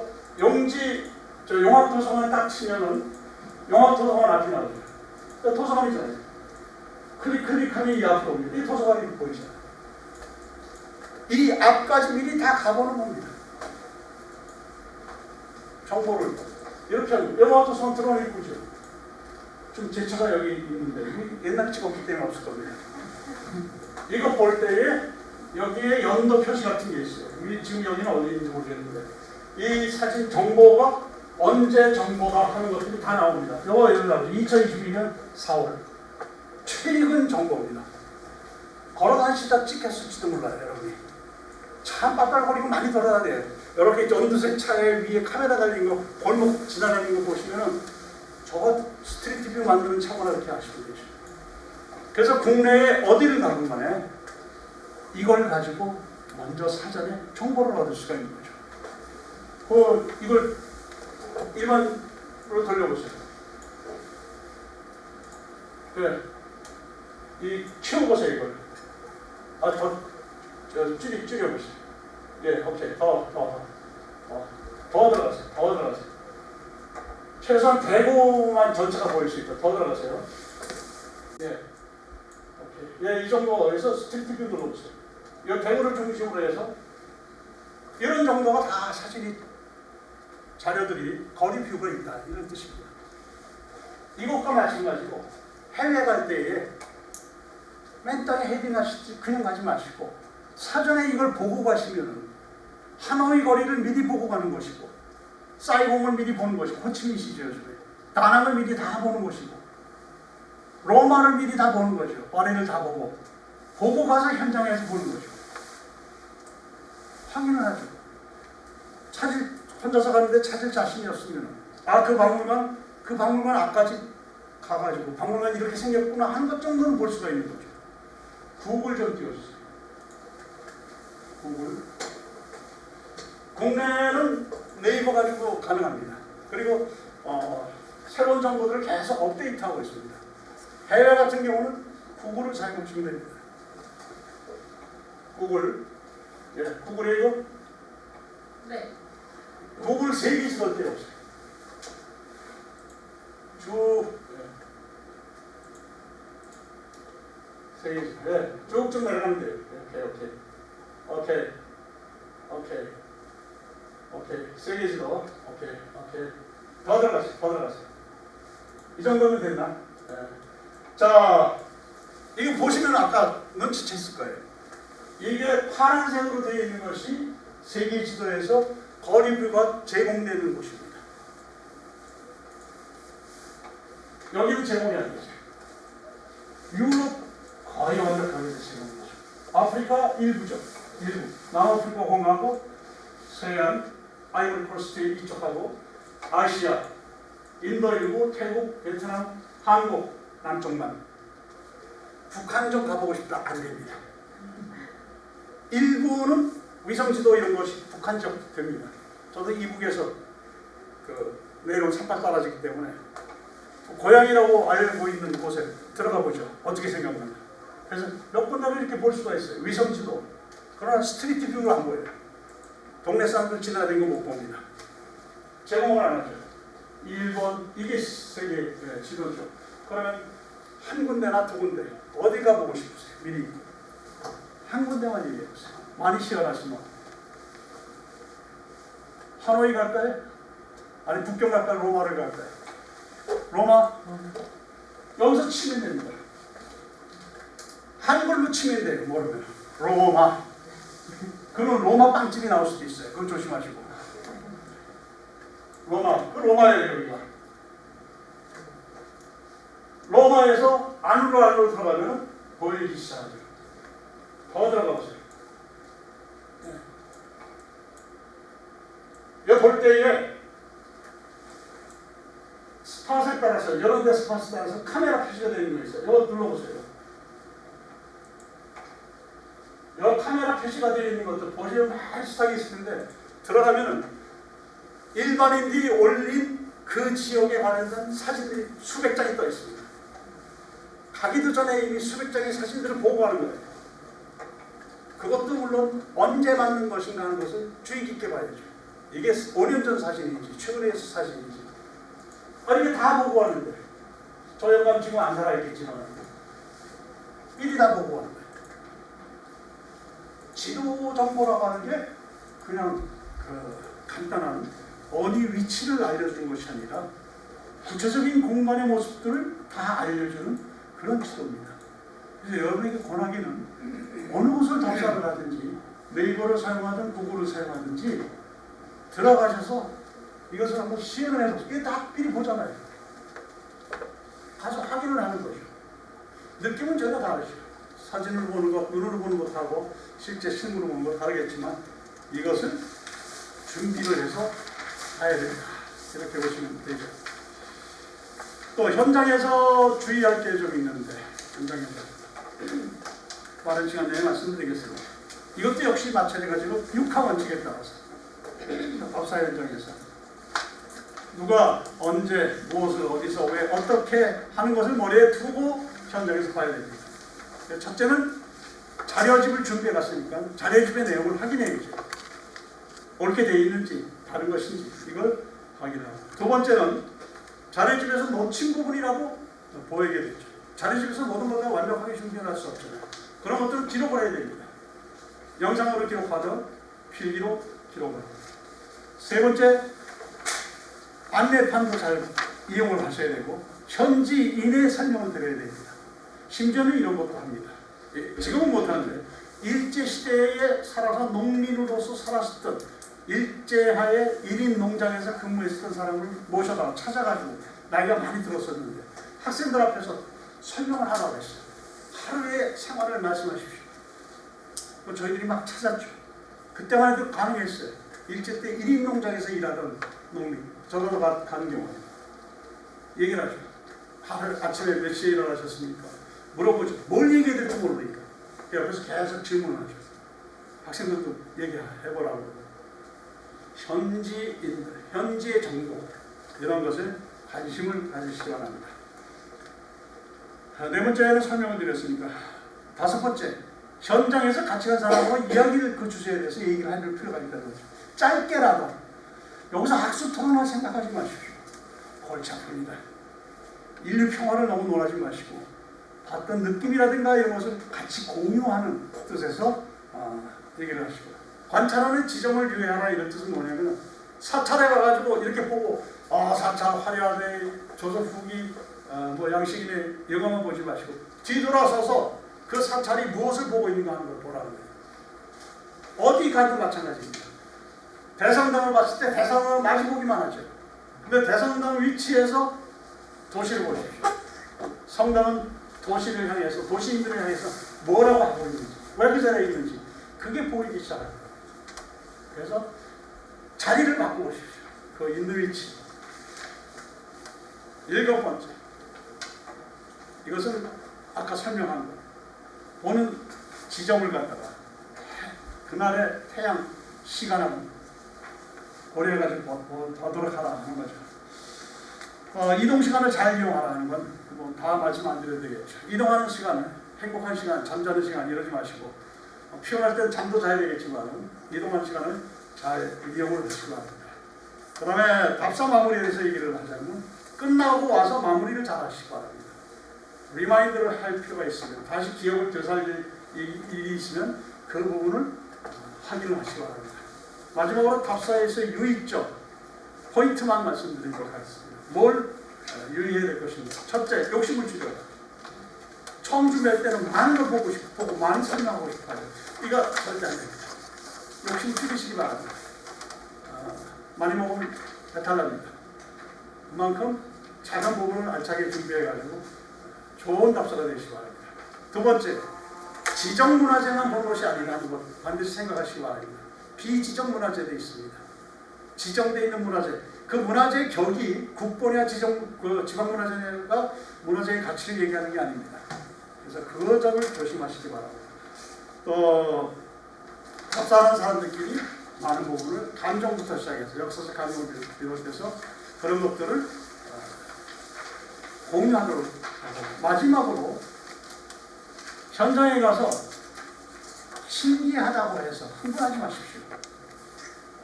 용합도서관에 딱 치면은 용합도서관 앞이 나오죠. 도서관이잖아요. 클릭하면 이 앞으로 옵니다. 이 도서관이 보이잖아요. 이 앞까지 미리 다 가보는 겁니다. 정보를 이렇게 하면 용합도서관 들어오면 이쁘죠. 지금 제 차가 여기 있는데 옛날에 찍었기 때문에 없을 겁니다. 이거 볼 때에 여기에 연도 표시 같은 게 있어요. 지금 여기는 어디인지 모르겠는데 이 사진 정보가 언제 정보가 하는 것들이 다 나옵니다. 이거 여기 나오죠. 2022년 4월 최근 정보입니다. 걸어다니시다 찍혔을지도 몰라요. 여러분이 참 빠빨거리고 많이 돌아다녀요. 이렇게 연두색 차에 위에 카메라 달린 거 골목 지나다니는 거 보시면은 저거 스트리트 뷰 만드는 차구나 이렇게 아시면 되죠. 그래서 국내에 어디를 가든 간에 이걸 가지고 먼저 사전에 정보를 얻을 수가 있는 거죠. 이걸 일반으로 돌려보세요. 그래. 키워보세요, 이걸. 줄여보세요. 예, 오케이. 더 들어가세요. 더 들어가세요. 최소한 대구만 전체가 보일 수 있다. 더 들어가세요. 예. 오케이. 예, 이 정도에서 스트리트 뷰 눌러보세요. 이 대구를 중심으로 해서 이런 정도가 다 자료들이 거리 뷰가 있다. 이런 뜻입니다. 이것과 마찬가지고 해외 갈 때에 맨 땅에 헤딩하시지 그냥 가지 마시고 사전에 이걸 보고 가시면은 하노이 거리를 미리 보고 가는 것이고 사이공을 미리 보는 것이고 호치민시죠 요즘에 다낭을 미리 다 보는 것이고 로마를 미리 다 보는 거죠. 파리를 다 보고 가서 현장에서 보는 거죠. 확인을 하죠. 혼자서 가는데 찾을 자신이 없으면 그 박물관 앞까지 가가지고 박물관이 이렇게 생겼구나 하는 것 정도는 볼 수가 있는 거죠. 구글 좀 띄워주세요. 구글. 국내는 네이버 가지고 가능합니다. 그리고 새로운 정보들을 계속 업데이트하고 있습니다. 해외 같은 경우는 구글을 사용하시면 됩니다. 구글. 예, 구글이에요? 네. 구글 세계 지도 떼어보세요. 쭉. 세계 지도. 예, 쭉쭉 내려가면 돼요. 오케이. 세계 지도. 오케이. 더 들어갔어요. 이 정도면 됐나? 예. 자, 이거 보시면 아까 눈치챘을 거예요. 이게 파란색으로 되어 있는 것이 세계 지도에서 거리뷰가 제공되는 곳입니다. 여기는 제공이 안 되죠. 유럽 거의 완벽하게 제공되죠. 아프리카 일부죠. 일부. 남아프리카 공화국, 서해안, 아이보리코스트 이쪽하고, 아시아, 인도 일부, 태국, 베트남, 한국, 남쪽만. 북한 좀 가보고 싶다. 안 됩니다. 일부는 위성지도 이런 것이 북한 지역 됩니다. 저도 이북에서 내려온 산발 떨어지기 때문에 고향이라고 알고 있는 곳에 들어가 보죠. 어떻게 생각나요? 그래서 몇 군데를 이렇게 볼 수가 있어요. 위성지도. 그러나 스트리트 뷰로 안 보여요. 동네 사람들 지나다니는 거 못 봅니다. 제공을 안 하죠. 일본, 이게 세계 지도죠. 그러면 한 군데나 두 군데 어디 가보고 싶으세요? 미리 한 군데만 얘기해보세요. 많이 시원하시면 하노이 갈까요? 아니 북경 갈까요? 로마를 갈까요? 로마? 여기서 치면 됩니다. 한글로 치면 돼요. 모르면 로마. 그럼 로마 빵집이 나올 수도 있어요. 그건 조심하시고. 로마. 그 로마예요. 여기가. 로마에서 안으로 들어가면 보이기 시작하죠. 더 들어가 보세요. 여기 볼 때에 스팟에 따라서 여러 대 스팟에 따라서 카메라 표시가 되는 거 있어요. 이거 눌러보세요. 여기 카메라 표시가 되어 있는 것도 보시면 비슷하게 있을 텐데 들어가면은 일반인들이 올린 그 지역에 관련된 사진들이 수백 장이 떠 있습니다. 가기도 전에 이미 수백 장의 사진들을 보고 가는 거예요. 그것도 물론 언제 맞는 것인가 하는 것을 주의 깊게 봐야죠. 이게 5년 전 사진인지 최근의 사진인지 이게 다 보고 왔는데 저 영감 지금 안 살아있겠지만 미리 다 보고 왔는 거예요. 지도 정보라고 하는 게 그냥 간단한 어디 위치를 알려주는 것이 아니라 구체적인 공간의 모습들을 다 알려주는 그런 지도입니다. 그래서 여러분에게 권하기는 어느 곳을 답사를 하든지 네이버를 사용하든 구글을 사용하든지 들어가셔서 이것을 한번 시연을 해서 이게 다 미리 보잖아요. 가서 확인을 하는 거죠. 느낌은 제가 다르죠. 사진을 보는 것, 눈으로 보는 것하고 실제 실물로 보는 것 다르겠지만 이것을 준비를 해서 가야 됩니다. 이렇게 보시면 되죠. 또 현장에서 주의할 게 좀 있는데 현장에서 빠른 시간 내에 말씀드리겠습니다. 이것도 역시 마찬가지로 육하 원칙에 따라서 법사 현장에서 누가 언제 무엇을 어디서 왜 어떻게 하는 것을 머리에 두고 현장에서 봐야 됩니다. 첫째는 자료집을 준비해 갔으니까 자료집의 내용을 확인해야죠. 옳게 되어 있는지 다른 것인지 이걸 확인하고, 두 번째는 자료집에서 놓친 부분이라도 보이게 되죠. 자료집에서 모든 것을 완벽하게 준비할 수 없잖아요. 그런 것들을 기록을 해야 됩니다. 영상으로 기록하든 필기로 기록을 하고, 세 번째 안내판도 잘 이용을 하셔야 되고 현지인의 설명을 드려야 됩니다. 심지어는 이런 것도 합니다. 지금은 못하는데 일제시대에 살아서 농민으로서 살았었던 일제하에 1인 농장에서 근무했었던 사람을 모셔다 찾아가지고 나이가 많이 들었었는데 학생들 앞에서 설명을 하라고 했어요. 하루의 생활을 말씀하십시오. 저희들이 막 찾았죠. 그때만 해도 가능했어요. 일제 때 1인 농장에서 일하던 농민, 저도 가는 경우에 얘기를 하죠. 하루 아침에 몇 시에 일어나셨습니까? 물어보죠. 뭘 얘기해야 될지 모르니까. 옆에서 계속 질문을 하죠. 학생들도 얘기해보라고. 현지인들, 현지의 정보 이런 것에 관심을 가지시기 바랍니다. 네 번째는 설명을 드렸으니까 다섯 번째, 현장에서 같이 간 사람과 이야기를 그 주제에 대해서 얘기를 할 필요가 있다는 거죠. 짧게라도 여기서 학수 토론을 생각하지 마십시오. 골치 아픕니다. 인류 평화를 너무 논하지 마시고 봤던 느낌이라든가 이런 것을 같이 공유하는 뜻에서 얘기를 하시고, 관찰하는 지점을 유의하라 이런 뜻은 뭐냐면, 사찰에 가가지고 이렇게 보고 사찰 화려하네, 조선 후기 뭐 양식이네 이것만 보지 마시고 뒤돌아서서 그 사찰이 무엇을 보고 있는가 하는 걸 보라는 거예요. 어디 가도 마찬가지입니다. 대성당을 봤을 때 대성당은 마주보기만 하죠. 근데 대성당 위치에서 도시를 보십시오. 성당은 도시를 향해서, 도시인들을 향해서 뭐라고 하고 있는지, 왜 그 자리에 있는지 그게 보이기 시작합니다. 그래서 자리를 바꿔보십시오. 그 있는 위치. 일곱 번째, 이것은 아까 설명한 거, 보는 지점을 갖다가 그날의 태양 시간을 고려해가지고 보도록 하라 하는 거죠. 이동 시간을 잘 이용하라 하는 건 뭐 다 말씀 안 드려도 되겠죠. 이동하는 시간은 행복한 시간, 잠자는 시간 이러지 마시고, 피곤할 때는 잠도 자야 되겠지만 이동하는 시간을 잘 이용을 하시기 바랍니다. 그 다음에 답사 마무리에 대해서 얘기를 하자면, 끝나고 와서 마무리를 잘 하시기 바랍니다. 리마인드를 할 필요가 있으면, 다시 기억을 되살릴 일이 있으면 그 부분을 확인을 하시기 바랍니다. 마지막으로 답사에서 유의점 포인트만 말씀드리도록 하겠습니다. 뭘 유의해야 될 것입니다. 첫째, 욕심을 줄여라. 처음 준비할 때는 많은 걸 보고 싶고 많은 설명하고 싶어요. 이거 절대 안 됩니다. 욕심 줄이시기 바랍니다. 많이 먹으면 배탈 납니다. 그만큼 작은 부분을 알차게 준비해가지고 좋은 답사가 되시기 바랍니다. 두 번째, 지정문화재만 보는 것이 아니라는 것 반드시 생각하시기 바랍니다. 비지정문화재도 있습니다. 지정되어 있는 문화재, 그 문화재의 격이 국본이나 지방문화재가 문화재의 가치를 얘기하는 게 아닙니다. 그래서 그 점을 조심하시기 바랍니다. 또 답사하는 사람들끼리 많은 부분을 감정부터 시작해서 역사적 감정을 비롯해서 그런 것들을 공유하도록 하고, 마지막으로 현장에 가서 신기하다고 해서 흥분하지 마십시오.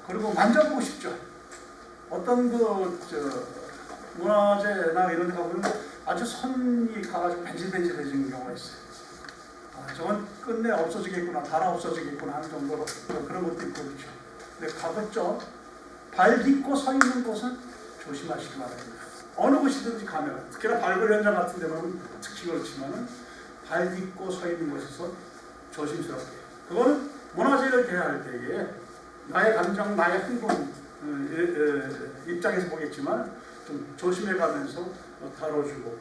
그리고 만져보고 싶죠. 어떤 문화재나 이런 데 가보면 아주 선이 가가지고 벤질벤질해지는 경우가 있어요. 저건 끝내 없어지겠구나, 달아 없어지겠구나 하는 정도로 그런 것도 있고 그렇죠. 근데 가급적 발 딛고 서 있는 곳은 조심하시기 바랍니다. 어느 곳이든지 가면, 특히나 발굴 현장 같은 데는 특히 그렇지만은 발 딛고 서 있는 곳에서 조심스럽게. 그거는 문화재를 대할 때에 나의 감정, 나의 흥분 입장에서 보겠지만 좀 조심해 가면서 다뤄주고,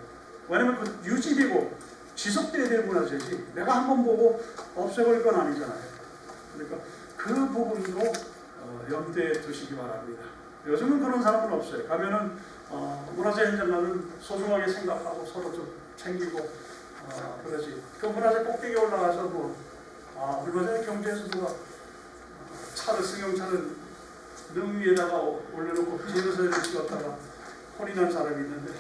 왜냐면 그 유지되고 지속돼야 될 문화재지 내가 한번 보고 없애버릴 건 아니잖아요. 그러니까 그 부분도 염두에 두시기 바랍니다. 요즘은 그런 사람은 없어요. 가면은 문화재 현장 가면 소중하게 생각하고 서로 좀 챙기고 그러지. 그 문화재 꼭대기에 올라가서 뭐 얼마 전에 경주에서 누가 차를, 승용차를 능 위에다가 올려놓고 뒤에서 사진을 찍었다가 혼이 난 사람이 있는데,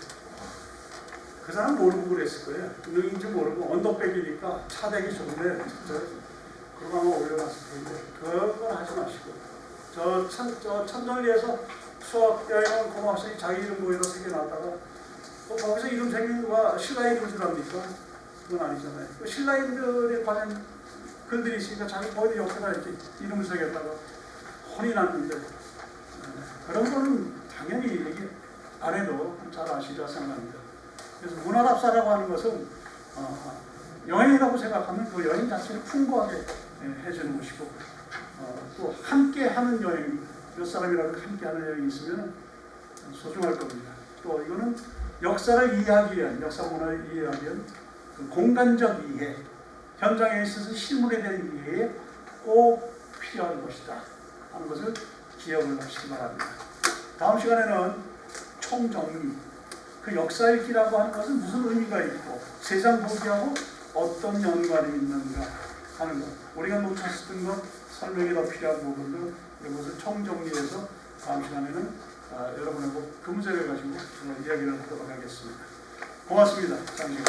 그 사람 모르고 그랬을 거예요. 능인지 모르고 언덕백이니까 차 대기 좋은데 그거 한번 올려놨을 텐데 그건 하지 마시고, 저 천널리에서 수학 여행한 고등학생이 자기 이름 모여서 새겨놨다가 거기서 이름 생긴 누가 신라 이름을 주랍니까? 그건 아니잖아요. 그 신라 이름들이 과연 글들이 있으니까 자기 거기 옆에다 이렇게 이름을 새겼다가 혼이 났는데, 그런 거는 당연히 얘기 안 해도 잘 아시리라 생각합니다. 그래서 문화답사라고 하는 것은 여행이라고 생각하면 그 여행 자체를 풍부하게 해주는 것이고, 또 함께 하는 여행, 몇 사람이라도 함께 하는 여행이 있으면 소중할 겁니다. 또 이거는 역사를 이해하기 위한, 역사 문화를 이해하기 위한 그 공간적 이해, 현장에 있어서 실물에 대한 이해에 꼭 필요한 것이다 하는 것을 기억을 하시기 바랍니다. 다음 시간에는 총정리, 그 역사 읽기라고 하는 것은 무슨 의미가 있고 세상 보기하고 어떤 연관이 있는가, 하는 것, 우리가 놓쳤던 것, 설명이 더 필요한 부분들 이것을 총정리해서 다음 시간에는 여러분하고 그 문제를 가지고 이야기를 하도록 하겠습니다. 고맙습니다. 장님.